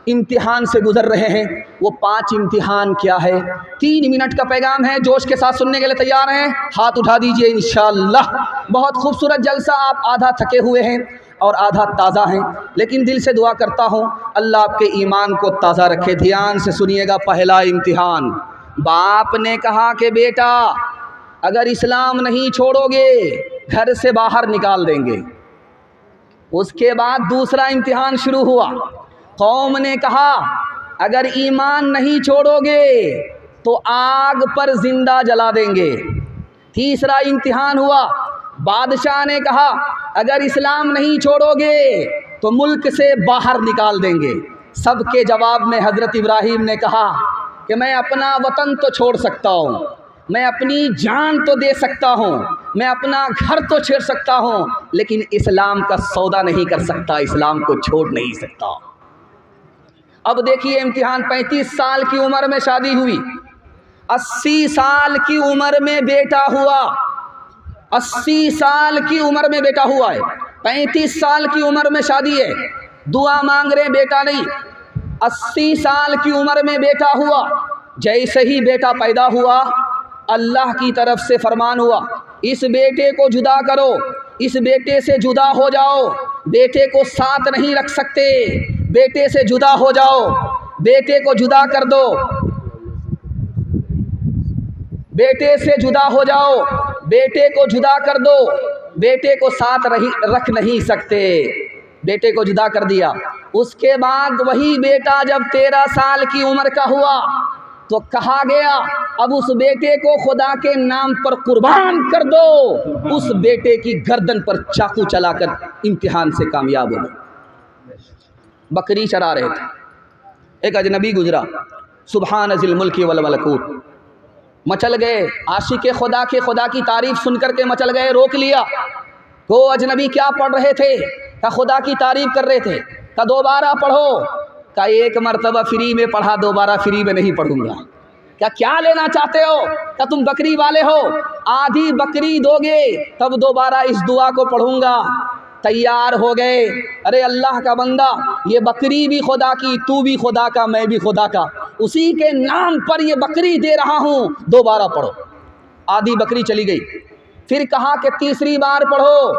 इम्तिहान से गुजर रहे हैं। वो 5 इम्तिहान क्या है? 3 मिनट का पैगाम है। जोश के साथ सुनने के लिए तैयार हैं? हाथ उठा दीजिए इंशाअल्लाह। बहुत खूबसूरत जलसा। आप आधा थके हुए हैं और आधा ताज़ा हैं, लेकिन दिल से दुआ करता हूँ अल्लाह आपके ईमान को ताज़ा रखे। ध्यान से सुनिएगा। पहला इम्तिहान, बाप ने कहा कि बेटा अगर इस्लाम नहीं छोड़ोगे घर से बाहर निकाल देंगे। उसके बाद दूसरा इम्तिहान शुरू हुआ। कौम ने कहा अगर ईमान नहीं छोड़ोगे तो आग पर जिंदा जला देंगे। तीसरा इम्तिहान हुआ। बादशाह ने कहा अगर इस्लाम नहीं छोड़ोगे तो मुल्क से बाहर निकाल देंगे। सबके जवाब में हज़रत इब्राहीम ने कहा कि मैं अपना वतन तो छोड़ सकता हूँ, मैं अपनी जान तो दे सकता हूँ, मैं अपना घर तो छोड़ सकता हूँ, लेकिन इस्लाम का सौदा नहीं कर सकता, इस्लाम को छोड़ नहीं सकता। अब देखिए इम्तिहान। 35 साल की उम्र में शादी हुई, 80 साल की उम्र में बेटा हुआ, 80 साल की उम्र में बेटा हुआ है। 35 साल की उम्र में शादी है, दुआ मांग रहे बेटा नहीं। 80 साल की उम्र में बेटा हुआ। जैसे ही बेटा पैदा हुआ अल्लाह की तरफ से फरमान हुआ, इस बेटे को जुदा करो, इस बेटे से जुदा हो जाओ, बेटे को साथ नहीं रख सकते, बेटे से जुदा हो जाओ, बेटे को जुदा कर दो, बेटे से जुदा हो जाओ, बेटे को जुदा कर दो, बेटे को साथ रख नहीं सकते। बेटे को जुदा कर दिया। उसके बाद वही बेटा जब 13 साल की उम्र का हुआ तो कहा गया अब उस बेटे को खुदा के नाम पर कुर्बान कर दो। उस बेटे की गर्दन पर चाकू चलाकर इम्तिहान से कामयाब हो गए। बकरी चरा रहे थे, एक अजनबी गुजरा, सुभान ज़िल मुल्की वल मलकूत। मचल गए आशिक़े खुदा की तारीफ़ सुन करके मचल गए। रोक लिया। वो अजनबी क्या पढ़ रहे थे? का खुदा की तारीफ़ कर रहे थे। का दोबारा पढ़ो। का एक मरतबा फ्री में पढ़ा, दोबारा फ्री में नहीं पढ़ूंगा। क्या लेना चाहते हो? का तुम बकरी वाले हो, आधी बकरी दोगे तब दोबारा इस दुआ को पढ़ूंगा। तैयार हो गए। अरे अल्लाह का बंदा, ये बकरी भी खुदा की, तू भी खुदा का, मैं भी खुदा का, उसी के नाम पर ये बकरी दे रहा हूँ, दोबारा पढ़ो। आधी बकरी चली गई। फिर कहा कि तीसरी बार पढ़ो।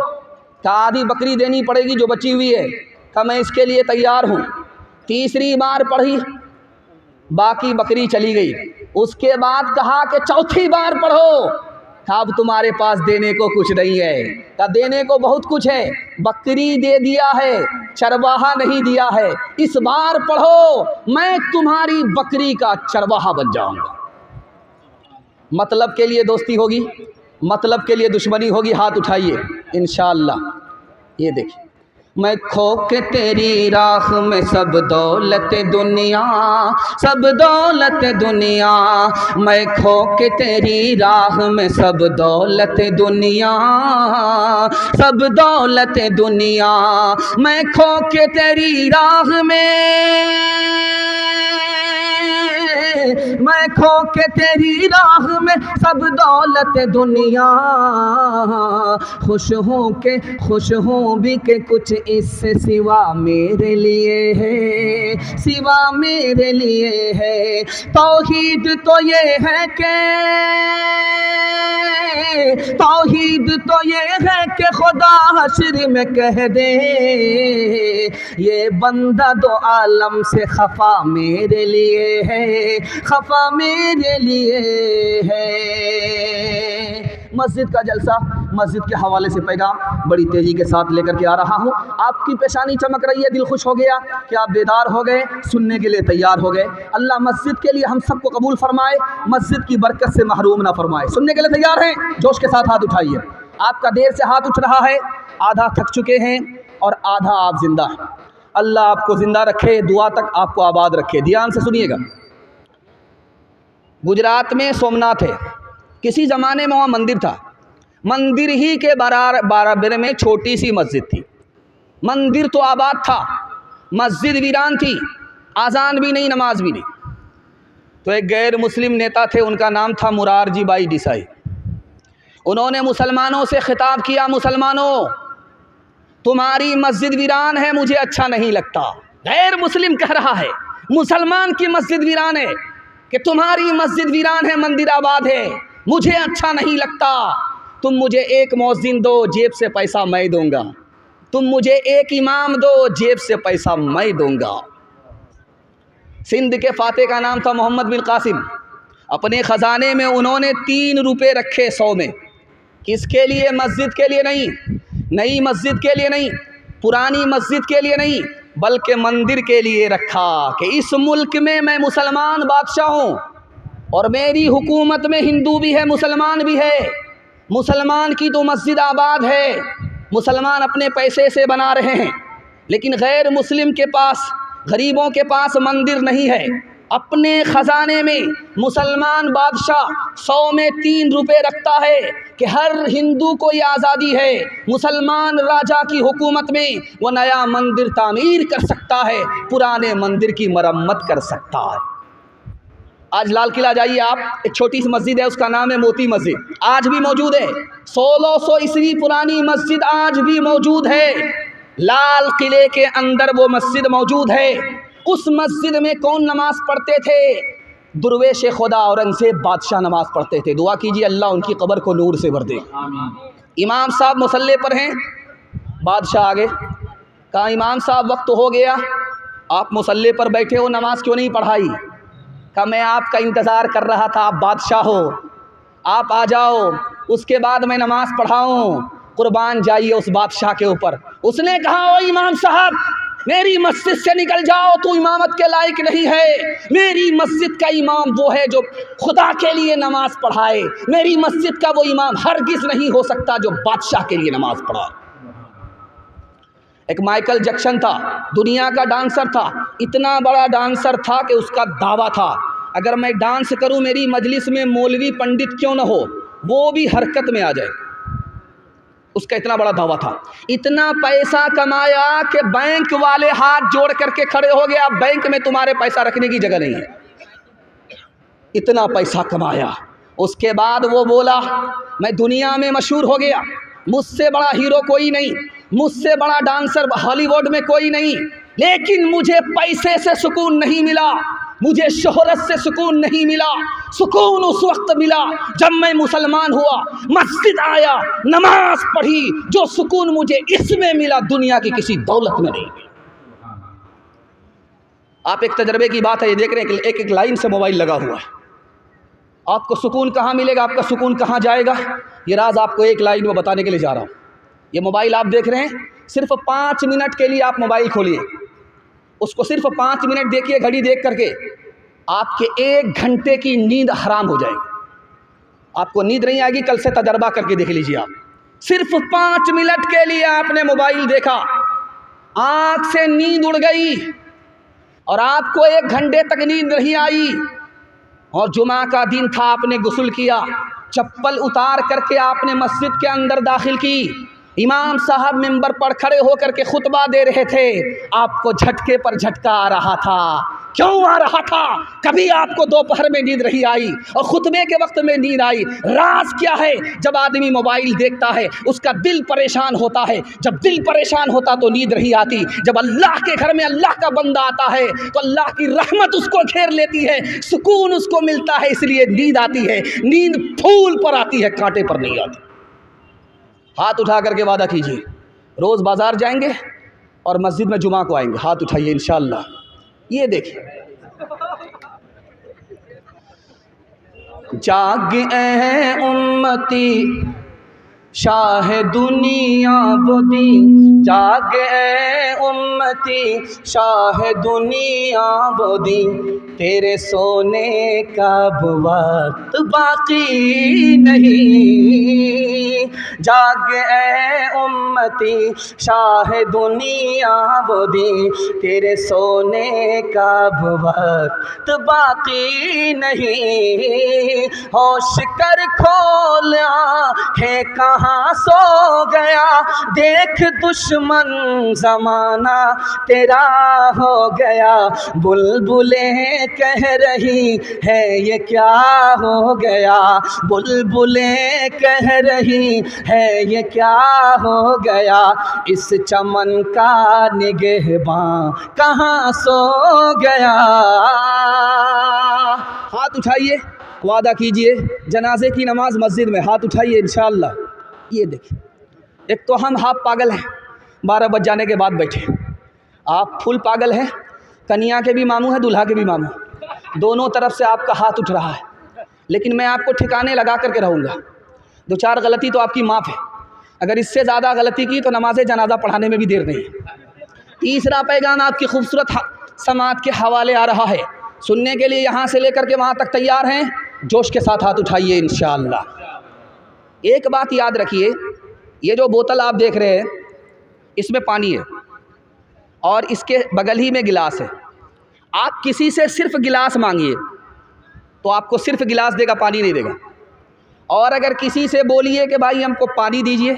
का आधी बकरी देनी पड़ेगी जो बची हुई है। का मैं इसके लिए तैयार हूँ। तीसरी बार पढ़ी, बाकी बकरी चली गई। उसके बाद कहा कि चौथी बार पढ़ो। अब तुम्हारे पास देने को कुछ नहीं है। का देने को बहुत कुछ है, बकरी दे दिया है, चरवाहा नहीं दिया है। इस बार पढ़ो, मैं तुम्हारी बकरी का चरवाहा बन जाऊंगा। मतलब के लिए दोस्ती होगी, मतलब के लिए दुश्मनी होगी। हाथ उठाइए इंशाअल्लाह। ये देखिए, मैं खो के तेरी राह में सब दौलत दुनिया, सब दौलत दुनिया, मैं खो के तेरी राह में सब दौलत दुनिया, सब दौलत दुनिया, मैं खो के तेरी राह में, मैं खो के तेरी राह में सब दौलत दुनिया, खुश हूँ भी के कुछ इससे सिवा मेरे लिए है, सिवा मेरे लिए है। तौहीद तो ये है कि, तौहीद तो ये है कि खुदा हश्र में कह दे, ये बंदा दो आलम से खफा मेरे लिए है, खफा मेरे लिए है। मस्जिद का जलसा, मस्जिद के हवाले से पैगाम बड़ी तेज़ी के साथ लेकर के आ रहा हूँ। आपकी पेशानी चमक रही है, दिल खुश हो गया कि आप बेदार हो गए, सुनने के लिए तैयार हो गए। अल्लाह मस्जिद के लिए हम सबको कबूल फरमाए, मस्जिद की बरकत से महरूम ना फरमाए। सुनने के लिए तैयार हैं? जोश के साथ हाथ उठाइए। आपका देर से हाथ उठ रहा है, आधा थक चुके हैं और आधा आप जिंदा हैं। अल्लाह आपको ज़िंदा रखे, दुआ तक आपको आबाद रखे। ध्यान से सुनिएगा। गुजरात में सोमनाथ है, किसी ज़माने में वहाँ मंदिर था। मंदिर ही के बराबर में छोटी सी मस्जिद थी। मंदिर तो आबाद था, मस्जिद वीरान थी, आज़ान भी नहीं, नमाज भी नहीं। तो एक गैर मुस्लिम नेता थे, उनका नाम था मुरारजी भाई देसाई। उन्होंने मुसलमानों से खिताब किया, मुसलमानों तुम्हारी मस्जिद वीरान है, मुझे अच्छा नहीं लगता। गैर मुस्लिम कह रहा है, मुसलमान की मस्जिद वीरान है, कि तुम्हारी मस्जिद वीरान है, मंदिर आबाद है, मुझे अच्छा नहीं लगता। तुम मुझे एक मौज़िन दो, जेब से पैसा मैं दूंगा। तुम मुझे एक इमाम दो, जेब से पैसा मैं दूंगा। सिंध के फाते का नाम था मोहम्मद बिन कासिम। अपने ख़जाने में उन्होंने 3 रुपये रखे 100 में। किसके लिए? मस्जिद के लिए नहीं, नई मस्जिद के लिए नहीं, पुरानी मस्जिद के लिए नहीं, बल्कि मंदिर के लिए रखा कि इस मुल्क में मैं मुसलमान बादशाह हूँ और मेरी हुकूमत में हिंदू भी है, मुसलमान भी है। मुसलमान की तो मस्जिद आबाद है, मुसलमान अपने पैसे से बना रहे हैं, लेकिन गैर मुस्लिम के पास, गरीबों के पास मंदिर नहीं है। अपने ख़जाने में मुसलमान बादशाह 100 में 3 रुपये रखता है कि हर हिंदू को ये आज़ादी है, मुसलमान राजा की हुकूमत में वो नया मंदिर तामीर कर सकता है, पुराने मंदिर की मरम्मत कर सकता है। आज लाल किला जाइए आप, एक छोटी सी मस्जिद है, उसका नाम है मोती मस्जिद, आज भी मौजूद है। 1600 ईस्वी पुरानी मस्जिद आज भी मौजूद है। लाल किले के अंदर वो मस्जिद मौजूद है। उस मस्जिद में कौन नमाज पढ़ते थे? दुर्वेश खुदा औरंगज़ेब बादशाह नमाज पढ़ते थे। दुआ कीजिए अल्लाह उनकी कब्र को नूर से भर दे। इमाम साहब मुसल्ले पर हैं, बादशाह आगे कहा, इमाम साहब वक्त हो गया, आप मुसल्ले पर बैठे हो, नमाज क्यों नहीं पढ़ाई? कहा मैं आपका इंतज़ार कर रहा था, आप बादशाह हो, आप आ जाओ, उसके बाद मैं नमाज पढ़ाऊँ। कुर्बान जाइए उस बादशाह के ऊपर। उसने कहा, ओ इमाम साहब मेरी मस्जिद से निकल जाओ, तू इमामत के लायक नहीं है। मेरी मस्जिद का इमाम वो है जो खुदा के लिए नमाज पढ़ाए। मेरी मस्जिद का वो इमाम हरगिज़ नहीं हो सकता जो बादशाह के लिए नमाज पढ़ाए। एक माइकल जैक्सन था, दुनिया का डांसर था, इतना बड़ा डांसर था कि उसका दावा था, अगर मैं डांस करूं मेरी मजलिस में मौलवी पंडित क्यों ना हो, वो भी हरकत में आ जाए। उसका इतना बड़ा दावा था। इतना पैसा कमाया कि बैंक वाले हाथ जोड़ करके खड़े हो गए, अब बैंक में तुम्हारे पैसा रखने की जगह नहीं है। इतना पैसा कमाया। उसके बाद वो बोला, मैं दुनिया में मशहूर हो गया, मुझसे बड़ा हीरो कोई नहीं, मुझसे बड़ा डांसर हॉलीवुड में कोई नहीं, लेकिन मुझे पैसे से सुकून नहीं मिला, मुझे शोहरत से सुकून नहीं मिला। सुकून उस वक्त मिला जब मैं मुसलमान हुआ, मस्जिद आया, नमाज पढ़ी। जो सुकून मुझे इसमें मिला दुनिया की किसी दौलत में नहीं मिला। आप एक तजर्बे की बात है, ये देख रहे हैं कि एक एक लाइन से मोबाइल लगा हुआ है। आपको सुकून कहाँ मिलेगा, आपका सुकून कहाँ जाएगा, ये राज आपको एक लाइन में बताने के लिए जा रहा हूँ। ये मोबाइल आप देख रहे हैं, सिर्फ 5 मिनट के लिए आप मोबाइल खोलिए, उसको सिर्फ 5 मिनट देखिए, घड़ी देख करके आपके 1 घंटे की नींद हराम हो जाएगी। आपको नींद नहीं आएगी, कल से तजर्बा करके देख लीजिए आप। सिर्फ 5 मिनट के लिए आपने मोबाइल देखा, आँख से नींद उड़ गई और आपको 1 घंटे तक नींद नहीं आई, और जुमा का दिन था, आपने गुस्ल किया, चप्पल उतार करके आपने मस्जिद के अंदर दाखिल की, इमाम साहब मिंबर पर खड़े होकर के खुतबा दे रहे थे, आपको झटके पर झटका आ रहा था। क्यों आ रहा था? कभी आपको दोपहर में नींद नहीं आई और खुतबे के वक्त में नींद आई। राज क्या है? जब आदमी मोबाइल देखता है उसका दिल परेशान होता है, जब दिल परेशान होता तो नींद नहीं आती। जब अल्लाह के घर में अल्लाह का बंदा आता है तो अल्लाह की रहमत उसको घेर लेती है, सुकून उसको मिलता है, इसलिए नींद आती है। नींद फूल पर आती है, कांटे पर नहीं आती। हाथ उठा करके वादा कीजिए, रोज़ बाज़ार जाएंगे और मस्जिद में जुमा को आएंगे। हाथ उठाइए इंशाअल्लाह। ये देखिए, जाग ऐ उम्मती शाह दुनिया बोदी, जाग ऐ उम्मती शाह दुनिया बोदी, तेरे सोने का वक्त बाकी नहीं। जाग ऐ उम्मती शाह दुनिया बोदी, तेरे सोने का वक्त बाकी नहीं। होश कर खोला है कहाँ सो गया, देख दुश्मन ज़माना तेरा हो गया। बुलबुलें कह रही है ये क्या हो गया, बुलबुलें कह रही है ये क्या हो गया। इस चमन का निगहबां कहाँ सो गया। हाथ उठाइए, वादा कीजिए, जनाजे की नमाज मस्जिद में, हाथ उठाइए इंशाअल्लाह। ये देखिए, एक तो हम हाफ पागल हैं, 12 बज जाने के बाद बैठे। आप फुल पागल हैं, कन्या के भी मामू हैं, दूल्हा के भी मामू, दोनों तरफ से आपका हाथ उठ रहा है। लेकिन मैं आपको ठिकाने लगा करके रहूँगा। 2-4 गलती तो आपकी माफ़ है, अगर इससे ज़्यादा गलती की तो नमाज जनाजा पढ़ाने में भी देर नहीं है। तीसरा पैगाम आपकी खूबसूरत समात के हवाले आ रहा है, सुनने के लिए यहाँ से लेकर के वहाँ तक तैयार हैं? जोश के साथ हाथ उठाइए इंशाअल्लाह। एक बात याद रखिए, ये जो बोतल आप देख रहे हैं इसमें पानी है और इसके बगल ही में गिलास है। आप किसी से सिर्फ गिलास मांगिए तो आपको सिर्फ गिलास देगा, पानी नहीं देगा। और अगर किसी से बोलिए कि भाई हमको पानी दीजिए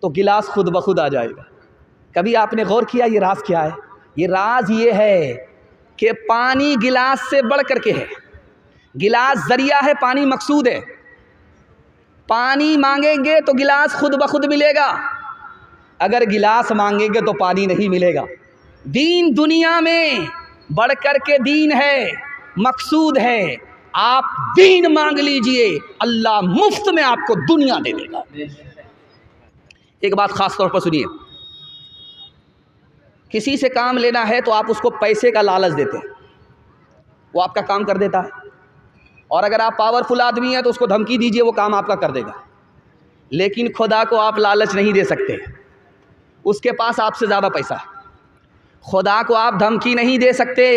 तो गिलास खुद ब खुद आ जाएगा। कभी आपने गौर किया ये राज क्या है? ये राज ये है कि पानी गिलास से बढ़ करके है। गिलास ज़रिया है, पानी मकसूद है। पानी मांगेंगे तो गिलास खुद ब खुद मिलेगा, अगर गिलास मांगेंगे तो पानी नहीं मिलेगा। दीन दुनिया में बढ़ कर के दीन है, मकसूद है। आप दीन मांग लीजिए, अल्लाह मुफ्त में आपको दुनिया दे देगा। एक बात ख़ास तौर पर सुनिए, किसी से काम लेना है तो आप उसको पैसे का लालच देते हैं, वो आपका काम कर देता है। और अगर आप पावरफुल आदमी हैं तो उसको धमकी दीजिए, वो काम आपका कर देगा। लेकिन खुदा को आप लालच नहीं दे सकते, उसके पास आपसे ज़्यादा पैसा है। खुदा को आप धमकी नहीं दे सकते,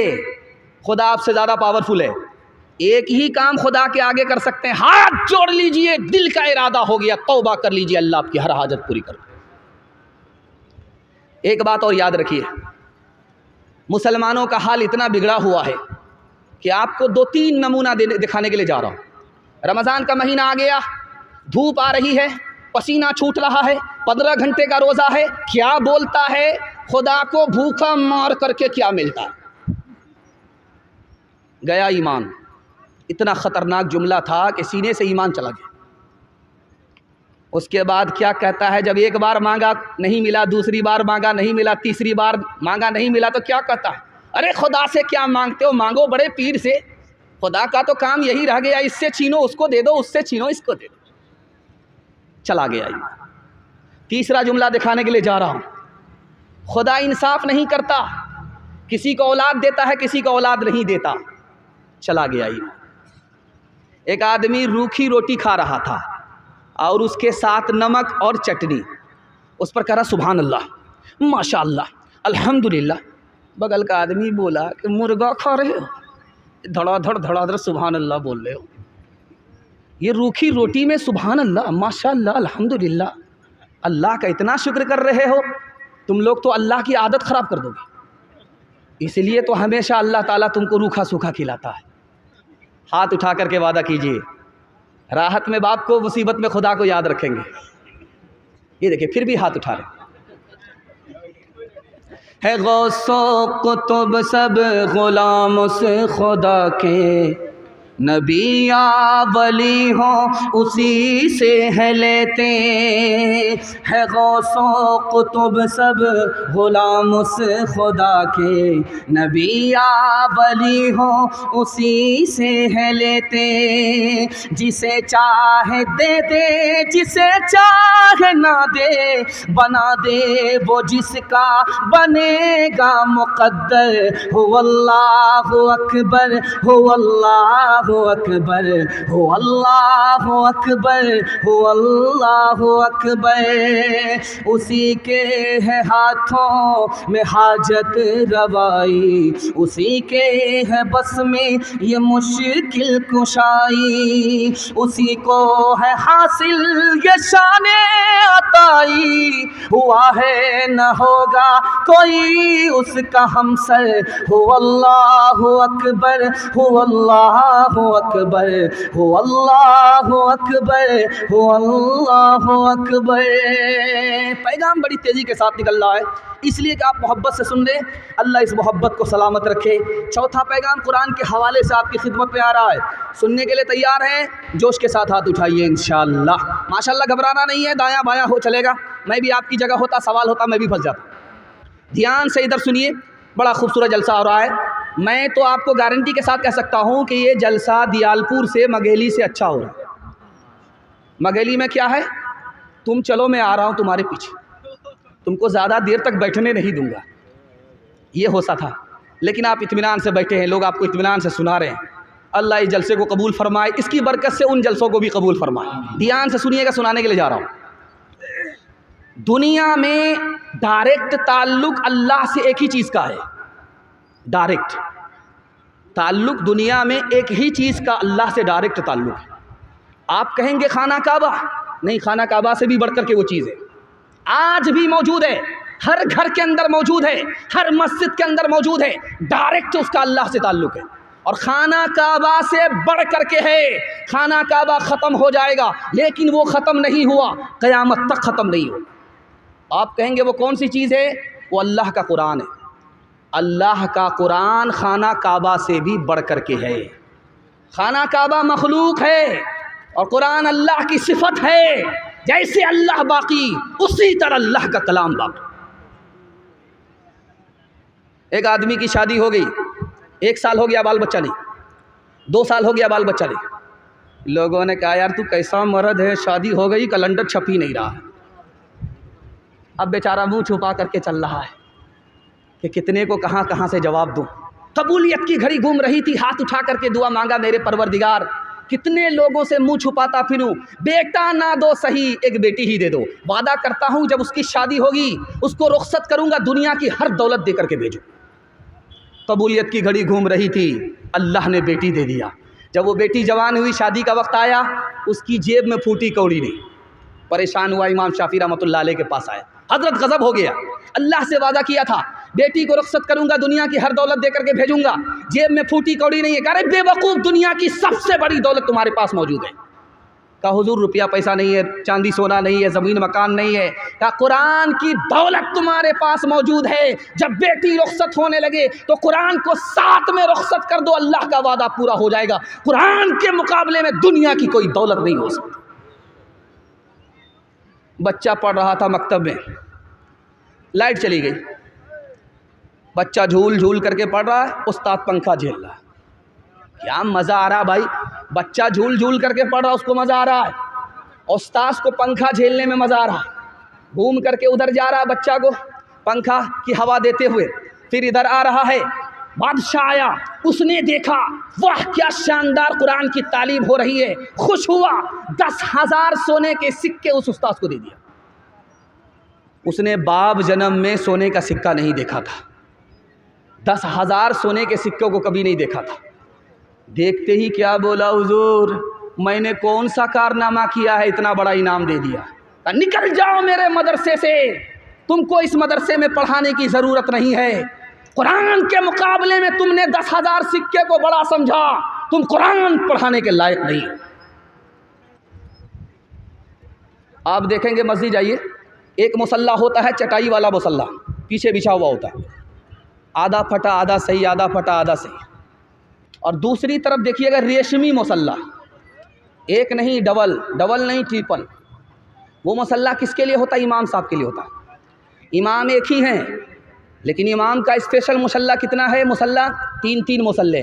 खुदा आपसे ज़्यादा पावरफुल है। एक ही काम खुदा के आगे कर सकते हैं, हाथ जोड़ लीजिए, दिल का इरादा हो गया, तौबा कर लीजिए, अल्लाह आपकी हर हाजत पूरी कर। एक बात और याद रखिए, मुसलमानों का हाल इतना बिगड़ा हुआ है कि आपको 2-3 नमूना दिखाने के लिए जा रहा हूँ। रमज़ान का महीना आ गया, धूप आ रही है, पसीना छूट रहा है, 15 घंटे का रोज़ा है। क्या बोलता है? खुदा को भूखा मार करके क्या मिलता है? गया ईमान। इतना ख़तरनाक जुमला था कि सीने से ईमान चला गया। उसके बाद क्या कहता है? जब एक बार मांगा नहीं मिला, दूसरी बार मांगा नहीं मिला, तीसरी बार मांगा नहीं मिला, तो क्या कहता है? अरे खुदा से क्या मांगते हो, मांगो बड़े पीर से। खुदा का तो काम यही रह गया, इससे छीनो उसको दे दो, उससे छीनो इसको दे दो। चला गया ईमान। तीसरा जुमला दिखाने के लिए जा रहा हूँ, खुदा इंसाफ नहीं करता, किसी को औलाद देता है, किसी को औलाद नहीं देता। चला गया ईमान। एक आदमी रूखी रोटी खा रहा था और उसके साथ नमक और चटनी, उस पर कहा सुभान अल्लाह, माशाअल्लाह, अल्हम्दुलिल्लाह। बगल का आदमी बोला कि मुर्गा खा रहे हो, धड़ाधड़ सुभान अल्लाह बोल रहे हो। ये रूखी रोटी में सुभान अल्लाह, माशाअल्लाह, अल्हम्दुलिल्लाह, अल्लाह का इतना शुक्र कर रहे हो। तुम लोग तो अल्लाह की आदत ख़राब कर दोगे। इसलिए तो हमेशा अल्लाह ताला तुमको रूखा सूखा खिलाता है। हाथ उठा करके वादा कीजिए, राहत में बाप को, मुसीबत में खुदा को याद रखेंगे। ये देखिए फिर भी हाथ उठा रहे है। गौसो कुतुब सब गुलाम से खुदा के, नबी या वली हो उसी से है लेते है। गौसो कुतुब सब गुलाम से खुदा के, नबी या वली हो उसी से है लेते। जिसे चाहे दे दे, जिसे चाहे ना दे, बना दे वो जिसका बनेगा मुक़द्दर। हो अल्लाहु अकबर, हो अल्लाहु अकबर, हो अल्लाहु अकबर, हो अल्लाहु अकबर। उसी के है हाथों में हाजत रवाई, उसी के है बस में ये मुश्किल कुशाई। उसी को है हासिल ये शाने अताई, हुआ है न होगा कोई उसका हमसर। हो अल्लाहु अकबर, हो अल्लाहु अकबर, हो अल्लाहु अकबर, हो अल्लाहु अकबर। पैगाम बड़ी तेज़ी के साथ निकल रहा है, इसलिए कि आप मोहब्बत से सुन लें। अल्लाह इस मोहब्बत को सलामत रखे। चौथा पैगाम कुरान के हवाले से आपकी खिदमत में आ रहा है, सुनने के लिए तैयार हैं? जोश के साथ हाथ उठाइए इंशाअल्लाह। माशाअल्लाह, घबराना नहीं है, दायां बायां हो चलेगा। मैं भी आपकी जगह होता, सवाल होता, मैं भी फंस जाता। ध्यान से इधर सुनिए, बड़ा खूबसूरत जलसा हो रहा है। मैं तो आपको गारंटी के साथ कह सकता हूँ कि ये जलसा दियालपुर से, मघेली से अच्छा हो रहा है। मघेली में क्या है, तुम चलो मैं आ रहा हूँ तुम्हारे पीछे, तुमको ज़्यादा देर तक बैठने नहीं दूंगा, ये होता था। लेकिन आप इत्मीनान से बैठे हैं, लोग आपको इत्मीनान से सुना रहे हैं। अल्लाह इस जलसे को कबूल फरमाए, इसकी बरकत से उन जलसों को भी कबूल फरमाए। ध्यान से सुनिएगा, सुनाने के लिए जा रहा हूँ। दुनिया में डायरेक्ट ताल्लुक़ अल्लाह से एक ही चीज़ का है। डायरेक्ट ताल्लुक़ दुनिया में एक ही चीज़ का अल्लाह से डायरेक्ट ताल्लुक़ है। आप कहेंगे खाना काबा, नहीं, खाना काबा से भी बढ़कर के वो चीज़ है, आज भी मौजूद है, हर घर के अंदर मौजूद है, हर मस्जिद के अंदर मौजूद है। डायरेक्ट उसका अल्लाह से ताल्लुक़ है। और खाना काबा से बढ़ कर के है। खाना काबा ख़त्म हो जाएगा, लेकिन वो ख़त्म नहीं हुआ, क़यामत तक ख़त्म नहीं हुआ। आप कहेंगे वो कौन सी चीज़ है? वो अल्लाह का कुरान है। अल्लाह का कुरान खाना काबा से भी बढ़ कर के है। खाना काबा मखलूक है और कुरान अल्लाह की सिफत है। जैसे अल्लाह बाकी, उसी तरह अल्लाह का कलाम बाकी। एक आदमी की शादी हो गई, 1 साल हो गया बाल बच्चा नहीं, 2 साल हो गया बाल बच्चा नहीं। लोगों ने कहा यार तू कैसा मर्द है, शादी हो गई, कैलेंडर छप ही नहीं रहा है। अब बेचारा मुंह छुपा करके चल रहा है कि कितने को कहाँ कहाँ से जवाब दूँ। कबूलियत की घड़ी घूम रही थी, हाथ उठा करके दुआ मांगा, मेरे परवरदिगार कितने लोगों से मुंह छुपाता फिरूं, बेटा ना दो सही, एक बेटी ही दे दो। वादा करता हूं जब उसकी शादी होगी उसको रुखसत करूंगा, दुनिया की हर दौलत दे करके भेजूं। कबूलियत की घड़ी घूम रही थी, अल्लाह ने बेटी दे दिया। जब वो बेटी जवान हुई, शादी का वक्त आया, उसकी जेब में फूटी कौड़ी नहीं। परेशान हुआ, इमाम शाफी रहमतुल्लाह अलैह के पास आया। हजरत गज़ब हो गया, अल्लाह से वादा किया था बेटी को रुखसत करूंगा, दुनिया की हर दौलत दे करके भेजूंगा, जेब में फूटी कौड़ी नहीं है। अरे बेवकूफ़, दुनिया की सबसे बड़ी दौलत तुम्हारे पास मौजूद है। कहा हुजूर रुपया पैसा नहीं है, चांदी सोना नहीं है, ज़मीन मकान नहीं है। कहा कुरान की दौलत तुम्हारे पास मौजूद है। जब बेटी रुखसत होने लगे तो कुरान को साथ में रुखसत कर दो, अल्लाह का वादा पूरा हो जाएगा। कुरान के मुकाबले में दुनिया की कोई दौलत नहीं हो सकती। बच्चा पढ़ रहा था मकतब में, लाइट चली गई, बच्चा झूल झूल करके पढ़ रहा है, उस्ताद पंखा झेल रहा है। क्या मज़ा आ रहा भाई, बच्चा झूल झूल करके पढ़ रहा, उसको मज़ा आ रहा है, उस्ताद को पंखा झेलने में मज़ा आ रहा है। घूम करके उधर जा रहा है, बच्चा को पंखा की हवा देते हुए, फिर इधर आ रहा है, बादशाह आया, उसने देखा वाह क्या शानदार कुरान की तालीम हो रही है, खुश हुआ, 10,000 सोने के सिक्के उस उस्ताद को दे दिया। उसने बाप जन्म में सोने का सिक्का नहीं देखा था, 10,000 सोने के सिक्कों को कभी नहीं देखा था। देखते ही क्या बोला, हुजूर मैंने कौन सा कारनामा किया है इतना बड़ा इनाम दे दिया। निकल जाओ मेरे मदरसे से, तुमको इस मदरसे में पढ़ाने की ज़रूरत नहीं है। कुरान के मुकाबले में तुमने 10,000 सिक्के को बड़ा समझा, तुम कुरान पढ़ाने के लायक नहीं। आप देखेंगे मस्जिद जाइए, एक मुसल्ला होता है चटाई वाला मुसल्ला, पीछे बिछा हुआ होता है, आधा फटा आधा सही, आधा फटा आधा सही। और दूसरी तरफ देखिएगा रेशमी मुसल्ला, एक नहीं डबल, डबल नहीं ट्रिपल। वो मुसल्ला किसके लिए होता है? इमाम साहब के लिए होता है। इमाम एक ही हैं, लेकिन इमाम का स्पेशल मुसल्ला कितना है? मुसल्ला 3-3 मुसल्ले।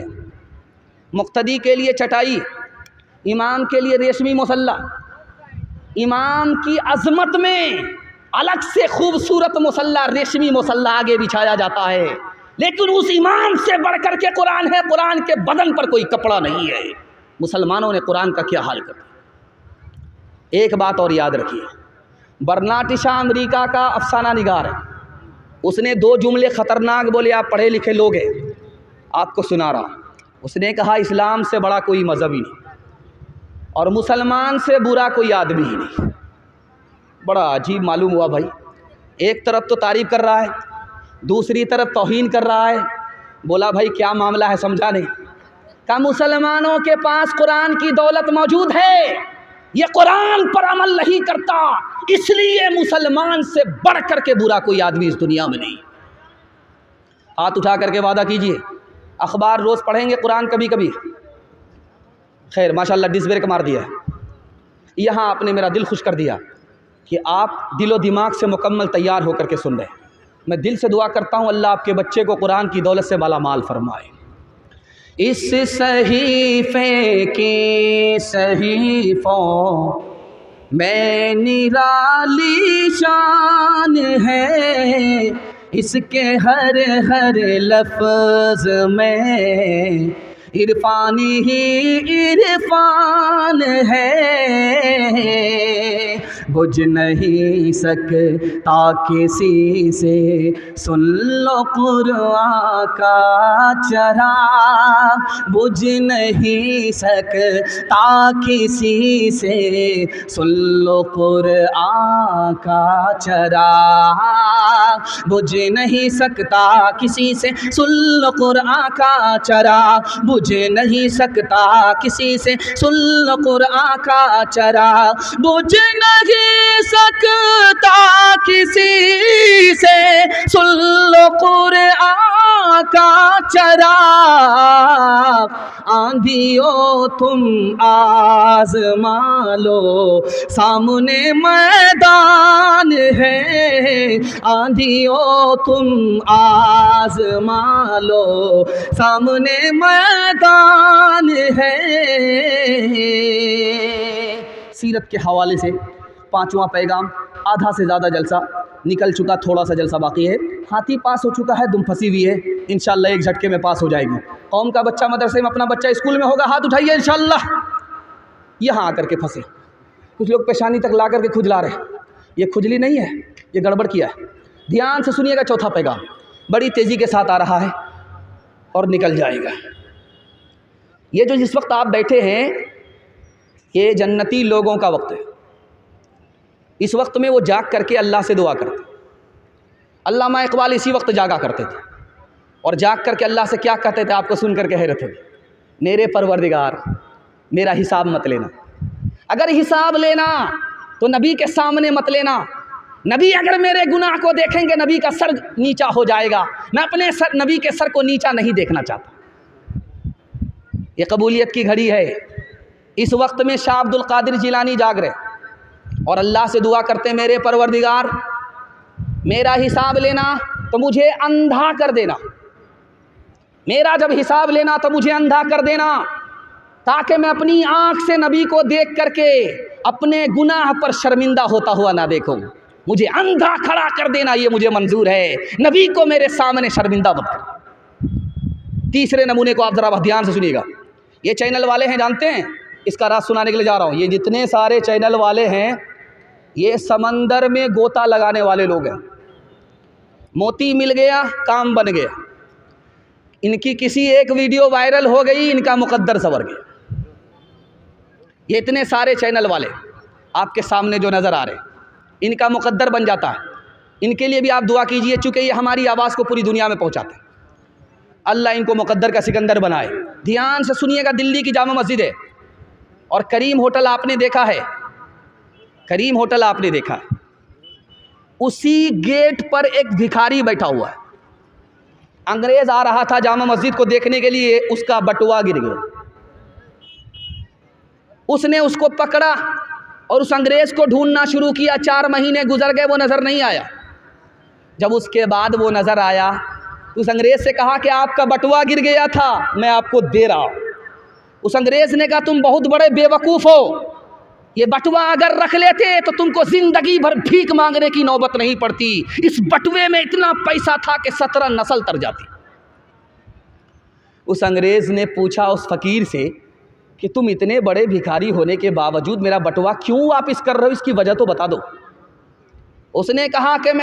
मुक्तदी के लिए चटाई, इमाम के लिए रेशमी मुसल्ला। इमाम की अज़मत में अलग से खूबसूरत मुसल्ला, रेशमी मुसल्ला आगे बिछाया जाता है, लेकिन उस इमाम से बढ़कर के कुरान है। कुरान के बदन पर कोई कपड़ा नहीं है। मुसलमानों ने कुरान का क्या हाल कर दिया। एक बात और याद रखिए, बर्नार्ड शॉ अमेरिका का अफसाना निगार है, उसने 2 जुमले ख़तरनाक बोले, आप पढ़े लिखे लोग हैं, आपको सुना रहा। उसने कहा इस्लाम से बड़ा कोई मज़हब ही नहीं और मुसलमान से बुरा कोई आदमी ही नहीं। बड़ा अजीब मालूम हुआ भाई, एक तरफ तो तारीफ़ कर रहा है, दूसरी तरफ तौहीन कर रहा है। बोला भाई क्या मामला है, समझा नहीं। कहा मुसलमानों के पास कुरान की दौलत मौजूद है, ये कुरान पर अमल नहीं करता, इसलिए मुसलमान से बढ़ कर के बुरा कोई आदमी इस दुनिया में नहीं। हाथ उठा करके वादा कीजिए, अखबार रोज़ पढ़ेंगे, कुरान कभी कभी। खैर माशाल्लाह डिस ब्रेक मार दिया है, यहाँ आपने मेरा दिल खुश कर दिया कि आप दिलो दिमाग से मुकम्मल तैयार होकर के सुन रहे हैं। मैं दिल से दुआ करता हूँ अल्लाह आपके बच्चे को कुरान की दौलत से मालामाल फरमाए। इस सहीफ़े की सहीफ़ों में निराली शान है, इसके हर हर लफ्ज़ में इरफानी ही इरफान है। बुझ नहीं सकता किसी से, सुन लो कुरान का चराग। बुझ नहीं सकता किसी से, सुन लो कुरान का चराग। बुझ नहीं सकता किसी से, सुन लो कुरान का चराग। बुझ नहीं सकता किसी से, सुन लो कुरान का चराग। बुझ नहीं सकता किसी से, सुन लो कुरान का चराग। आंधियों तुम आज़मा लो, सामने मैदान है। आंधियों तुम आज़मा लो, सामने मैदान है। सीरत के हवाले से 5वां पैगाम, आधा से ज़्यादा जलसा निकल चुका, थोड़ा सा जलसा बाकी है। हाथी पास हो चुका है, दुम फंसी हुई है, इंशाअल्लाह एक झटके में पास हो जाएगी। कौम का बच्चा मदरसे में, अपना बच्चा स्कूल में होगा, हाथ उठाइए इंशाअल्लाह। यहाँ आकर के फंसे, कुछ लोग पेशानी तक ला करके खुजला रहे, ये खुजली नहीं है, ये गड़बड़ किया है। ध्यान से सुनिएगा, चौथा पैगाम बड़ी तेज़ी के साथ आ रहा है और निकल जाएगा। ये जो जिस वक्त आप बैठे हैं, ये जन्नती लोगों का वक्त है। इस वक्त में वो जाग करके अल्लाह से दुआ करते। अल्लामा इकबाल इसी वक्त जागा करते थे और जाग करके अल्लाह से क्या कहते थे, आपको सुन करके हैरत होगी। मेरे परवरदिगार, मेरा हिसाब मत लेना। अगर हिसाब लेना तो नबी के सामने मत लेना। नबी अगर मेरे गुनाह को देखेंगे, नबी का सर नीचा हो जाएगा। मैं अपने नबी के सर को नीचा नहीं देखना चाहता। ये कबूलियत की घड़ी है। इस वक्त में शाह अब्दुल कादिर जिलानी जाग रहे और अल्लाह से दुआ करते, मेरे परवरदिगार मेरा हिसाब लेना तो मुझे अंधा कर देना। मेरा जब हिसाब लेना तो मुझे अंधा कर देना, ताकि मैं अपनी आँख से नबी को देख करके अपने गुनाह पर शर्मिंदा होता हुआ ना देखूं। मुझे अंधा खड़ा कर देना, ये मुझे मंजूर है। नबी को मेरे सामने शर्मिंदा मत कर। तीसरे नमूने को आप ज़रा ध्यान से सुनिएगा। ये चैनल वाले हैं, जानते हैं, इसका राज सुनाने के लिए जा रहा हूँ। ये जितने सारे चैनल वाले हैं, ये समंदर में गोता लगाने वाले लोग हैं। मोती मिल गया, काम बन गया। इनकी किसी एक वीडियो वायरल हो गई, इनका मुकद्दर संवर गया। ये इतने सारे चैनल वाले आपके सामने जो नज़र आ रहे हैं, इनका मुकद्दर बन जाता है। इनके लिए भी आप दुआ कीजिए, चूँकि ये हमारी आवाज़ को पूरी दुनिया में पहुँचाते हैं। अल्लाह इनको मुकद्दर का सिकंदर बनाए। ध्यान से सुनिएगा, दिल्ली की जामा मस्जिद है और करीम होटल आपने देखा है, करीम होटल आपने देखा है, उसी गेट पर एक भिखारी बैठा हुआ है। अंग्रेज़ आ रहा था जामा मस्जिद को देखने के लिए, उसका बटुआ गिर गया। उसने उसको पकड़ा और उस अंग्रेज़ को ढूंढना शुरू किया। 4 महीने गुजर गए, वो नज़र नहीं आया। जब उसके बाद वो नज़र आया तो उस अंग्रेज़ से कहा कि आपका बटुआ गिर गया था, मैं आपको दे रहा हूँ। उस अंग्रेज़ ने कहा तुम बहुत बड़े बेवकूफ़ हो, ये बटुआ अगर रख लेते तो तुमको ज़िंदगी भर भीख मांगने की नौबत नहीं पड़ती। इस बटुए में इतना पैसा था कि 17 नस्ल तर जाती। उस अंग्रेज़ ने पूछा उस फ़कीर से कि तुम इतने बड़े भिखारी होने के बावजूद मेरा बटुआ क्यों वापस कर रहे हो, इसकी वजह तो बता दो। उसने कहा कि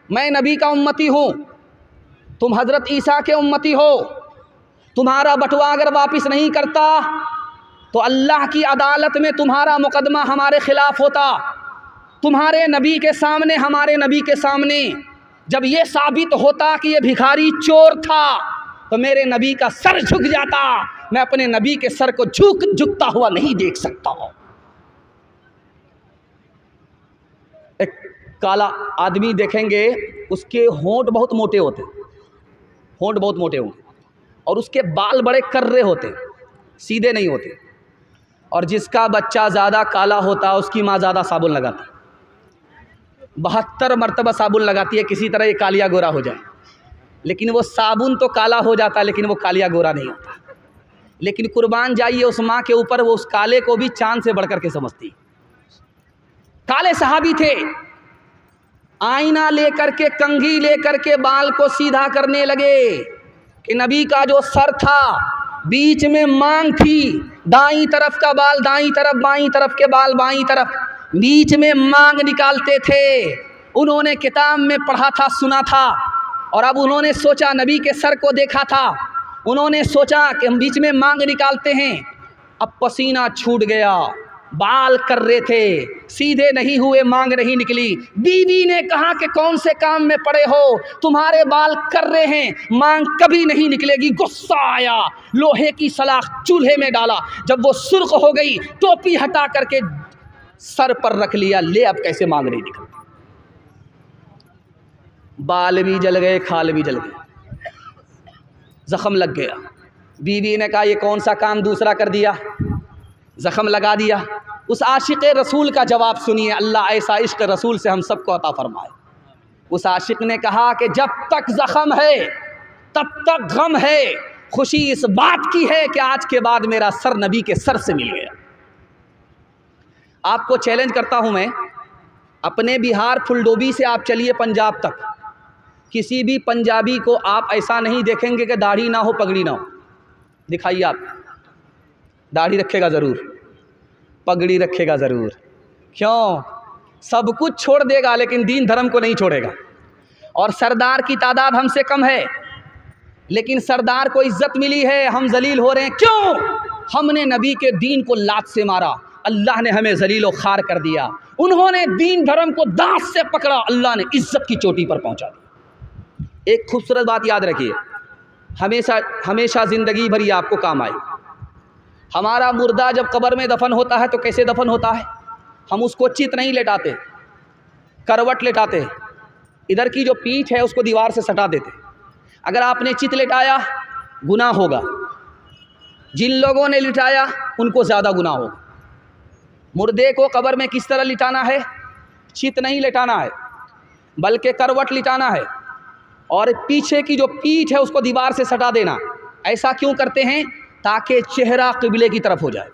मैं नबी का उम्मती हूँ, तुम हज़रत ईसा के उम्मती हो। तुम्हारा बटुआ अगर वापस नहीं करता तो अल्लाह की अदालत में तुम्हारा मुकदमा हमारे ख़िलाफ़ होता। तुम्हारे नबी के सामने, हमारे नबी के सामने जब ये साबित होता कि ये भिखारी चोर था तो मेरे नबी का सर झुक जाता। मैं अपने नबी के सर को झुकता हुआ नहीं देख सकता। एक काला आदमी देखेंगे, उसके होंठ बहुत मोटे होते, होंठ बहुत मोटे होंगे और उसके बाल बड़े कर्रे होते, सीधे नहीं होते। और जिसका बच्चा ज़्यादा काला होता है उसकी माँ ज़्यादा साबुन लगाती, 72 मरतबा साबुन लगाती है, किसी तरह ये कालिया गोरा हो जाए। लेकिन वो साबुन तो काला हो जाता है, लेकिन वो कालिया गोरा नहीं होता। लेकिन कुर्बान जाइए उस माँ के ऊपर, वो उस काले को भी चांद से बढ़कर के समझती। काले सहाबी थे, आईना लेकर के, कंघी लेकर के बाल को सीधा करने लगे कि नबी का जो सर था बीच में मांग थी, दाईं तरफ का बाल दाईं तरफ, बाईं तरफ के बाल बाईं तरफ, बीच में मांग निकालते थे। उन्होंने किताब में पढ़ा था, सुना था, और अब उन्होंने सोचा, नबी के सर को देखा था, उन्होंने सोचा कि हम बीच में मांग निकालते हैं। अब पसीना छूट गया, बाल कर रहे थे, सीधे नहीं हुए, मांग नहीं निकली। बीवी ने कहा कि कौन से काम में पड़े हो, तुम्हारे बाल कर रहे हैं, मांग कभी नहीं निकलेगी। गुस्सा आया, लोहे की सलाख चूल्हे में डाला, जब वो सुर्ख हो गई टोपी हटा करके सर पर रख लिया। ले अब कैसे मांग नहीं निकलती। बाल भी जल गए, खाल भी जल गए, जख्म लग गया। बीवी ने कहा ये कौन सा काम दूसरा कर दिया, ज़ख़म लगा दिया। उस आशिक़ रसूल का जवाब सुनिए, अल्लाह ऐसा इश्क़ रसूल से हम सबको अता फ़रमाए। उस आशिक़ ने कहा कि जब तक ज़ख़म है तब तक गम है, खुशी इस बात की है कि आज के बाद मेरा सर नबी के सर से मिल गया। आपको चैलेंज करता हूँ मैं, अपने बिहार फुलडोबी से आप चलिए पंजाब तक, किसी भी पंजाबी को आप ऐसा नहीं देखेंगे कि दाढ़ी ना हो, पगड़ी ना हो। दिखाइए आप, दाढ़ी रखेगा ज़रूर, पगड़ी रखेगा ज़रूर। क्यों? सब कुछ छोड़ देगा लेकिन दीन धर्म को नहीं छोड़ेगा। और सरदार की तादाद हमसे कम है, लेकिन सरदार को इज़्ज़त मिली है, हम जलील हो रहे हैं। क्यों? हमने नबी के दीन को लात से मारा, अल्लाह ने हमें जलील व खार कर दिया। उन्होंने दीन धर्म को दांत से पकड़ा, अल्लाह ने इज़्ज़त की चोटी पर पहुंचा दिया। एक खूबसूरत बात याद रखिए, हमेशा हमेशा ज़िंदगी भर ये आपको काम आए। हमारा मुर्दा जब कब्र में दफन होता है तो कैसे दफन होता है? हम उसको चित नहीं लेटाते, करवट लेटाते, इधर की जो पीठ है उसको दीवार से सटा देते। अगर आपने चित लेटाया गुनाह होगा, जिन लोगों ने लिटाया उनको ज़्यादा गुनाह होगा। मुर्दे को कब्र में किस तरह लिटाना है? चित नहीं लेटाना है, बल्कि करवट लिटाना है, और पीछे की जो पीठ है उसको दीवार से सटा देना। ऐसा क्यों करते हैं? ताकि चेहरा क़िबले की तरफ हो जाए,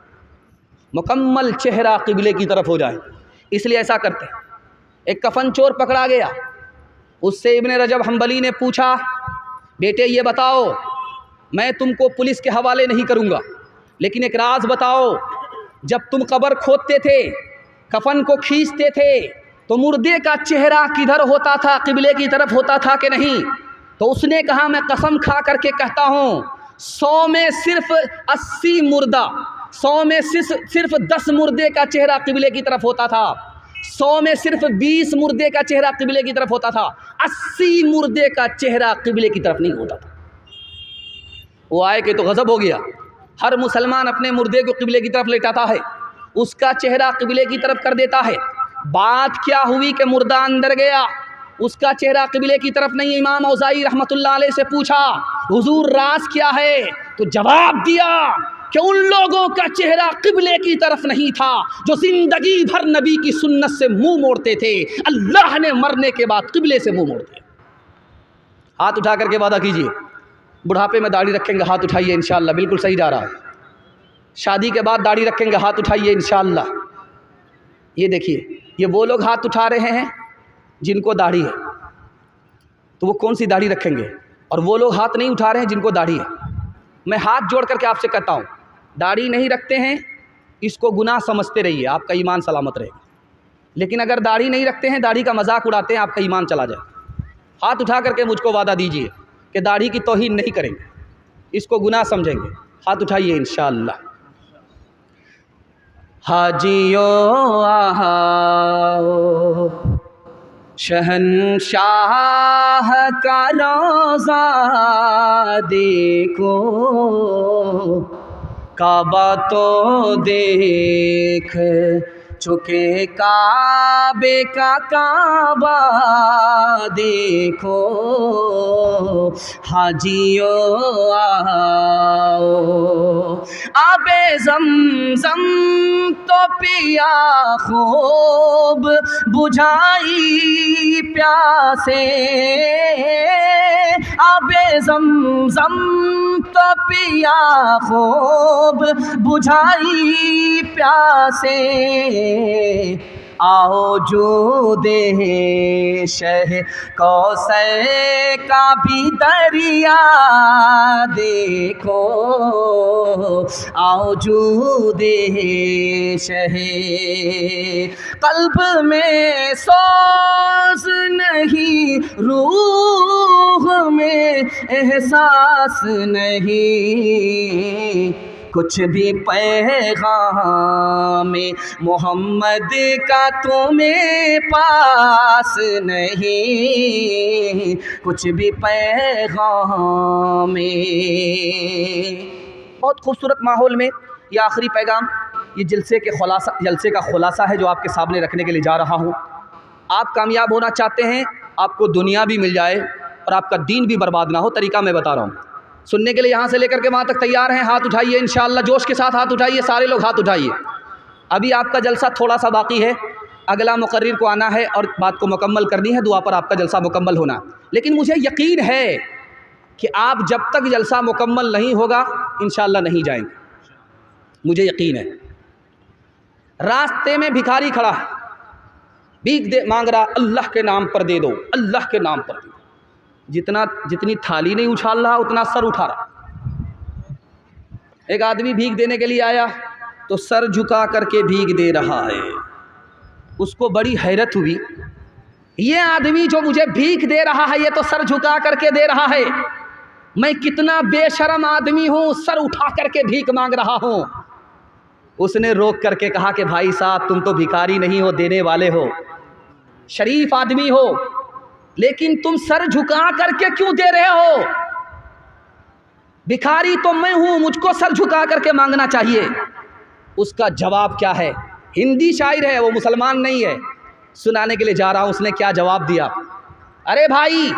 मुकम्मल चेहरा क़िबले की तरफ हो जाए, इसलिए ऐसा करते हैं। एक कफन चोर पकड़ा गया, उससे इब्ने रजब हम्बली ने पूछा, बेटे ये बताओ मैं तुमको पुलिस के हवाले नहीं करूँगा, लेकिन एक राज बताओ, जब तुम कब्र खोदते थे, कफन को खींचते थे, तो मुर्दे का चेहरा किधर होता था? किबले की तरफ होता था कि नहीं? तो उसने कहा, मैं कसम खा करके कहता हूँ, 100 में सिर्फ 80 मुर्दा, 100 में सिर्फ 10 मुर्दे का चेहरा किबले की तरफ होता था, 100 में सिर्फ 20 मुर्दे का चेहरा किबले की तरफ होता था, 80 मुर्दे का चेहरा किबले की तरफ नहीं होता था। वो आए कि तो गज़ब हो गया। हर मुसलमान अपने मुर्दे को किबले की तरफ लेटाता है, उसका चेहरा किबले की तरफ कर देता है। बात क्या हुई कि मुर्दा अंदर गया, उसका चेहरा किबले की तरफ नहीं। इमाम औज़ाई रहमतुल्लाह अलैह से पूछा, हुजूर राज क्या है? तो जवाब दिया कि उन लोगों का चेहरा किबले की तरफ नहीं था जो ज़िंदगी भर नबी की सुन्नत से मुंह मोड़ते थे। अल्लाह ने मरने के बाद किबले से मुंह मोड़ दिया। हाथ उठा करके वादा कीजिए, बुढ़ापे में दाढ़ी रखेंगे, हाथ उठाइए इंशाअल्लाह, बिल्कुल सही जा रहा है। शादी के बाद दाढ़ी रखेंगे, हाथ उठाइए इंशाअल्लाह। ये देखिए, ये वो लोग हाथ उठा रहे हैं जिनको दाढ़ी है, तो वो कौन सी दाढ़ी रखेंगे? और वो लोग हाथ नहीं उठा रहे हैं जिनको दाढ़ी है। मैं हाथ जोड़ करके आपसे कहता हूँ, दाढ़ी नहीं रखते हैं इसको गुनाह समझते रहिए, आपका ईमान सलामत रहेगा। लेकिन अगर दाढ़ी नहीं रखते हैं, दाढ़ी का मजाक उड़ाते हैं, आपका ईमान चला जाए। हाथ उठा करके मुझको वादा दीजिए कि दाढ़ी की तौहीन नहीं करेंगे, इसको गुनाह समझेंगे। हाथ उठाइए इंशाअल्लाह। हाजियों आओ, शहंशाह का रोज़ा देखो, काबा तो देख चुके, काबे का काबा देखो। हाजियों आओ, आबे ज़मज़म तो पिया खूब, बुझाई प्यासे। आबे ज़मज़म तो पिया खूब, बुझाई प्यासे। आओ जो दे शह कौसर का भी दरिया देखो, आओ जो दे शह। कल्ब में सोज नहीं, रूह में एहसास नहीं, कुछ भी पैगाम मोहम्मद का तुम्हें पास नहीं, कुछ भी पैगाम। बहुत खूबसूरत माहौल में ये आखिरी पैगाम, ये जलसे का खुलासा है जो आपके सामने रखने के लिए जा रहा हूँ। आप कामयाब होना चाहते हैं, आपको दुनिया भी मिल जाए और आपका दीन भी बर्बाद ना हो, तरीका मैं बता रहा हूँ। सुनने के लिए यहाँ से लेकर के वहाँ तक तैयार हैं? हाथ उठाइए इंशाअल्लाह, जोश के साथ हाथ उठाइए, सारे लोग हाथ उठाइए। अभी आपका जलसा थोड़ा सा बाकी है, अगला मुकर्रिर को आना है और बात को मुकम्मल करनी है, दुआ पर आपका जलसा मुकम्मल होना। लेकिन मुझे यकीन है कि आप जब तक जलसा मुकम्मल नहीं होगा इंशाअल्लाह नहीं जाएंगे, मुझे यकीन है। रास्ते में भिखारी खड़ा है, भीख मांग रहा, अल्लाह के नाम पर दे दो, अल्लाह के नाम पर दे दो। जितनी थाली नहीं उछाल रहा उतना सर उठा रहा। एक आदमी भीख देने के लिए आया तो सर झुका करके भीख दे रहा है। उसको बड़ी हैरत हुई, ये आदमी जो मुझे भीख दे रहा है ये तो सर झुका करके दे रहा है, मैं कितना बेशर्म आदमी हूँ, सर उठा करके भीख मांग रहा हूँ। उसने रोक करके कहा कि भाई साहब, तुम तो भिखारी नहीं हो, देने वाले हो, शरीफ आदमी हो, लेकिन तुम सर झुका करके क्यों दे रहे हो? भिखारी तो मैं हूं, मुझको सर झुका करके मांगना चाहिए। उसका जवाब क्या है? हिंदी शायर है, वो मुसलमान नहीं है, सुनाने के लिए जा रहा हूं। उसने क्या जवाब दिया? अरे भाई,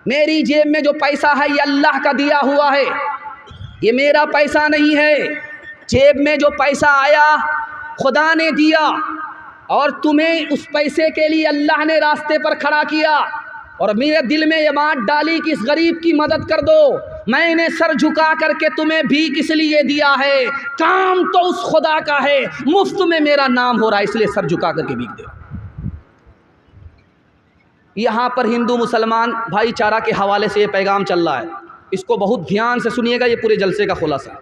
मेरी जेब में जो पैसा है ये अल्लाह का दिया हुआ है, ये मेरा पैसा नहीं है। जेब में जो पैसा आया खुदा ने दिया, और तुम्हें उस पैसे के लिए अल्लाह ने रास्ते पर खड़ा किया, और मेरे दिल में ये बात डाली कि इस गरीब की मदद कर दो। मैंने सर झुका करके तुम्हें भीख इसलिए दिया है, काम तो उस खुदा का है, मुफ्त में मेरा नाम हो रहा है, इसलिए सर झुका करके भीख दे। यहाँ पर हिंदू मुसलमान भाईचारा के हवाले से ये पैगाम चल रहा है। इसको बहुत ध्यान से सुनिएगा, ये पूरे जलसे का खुलासा।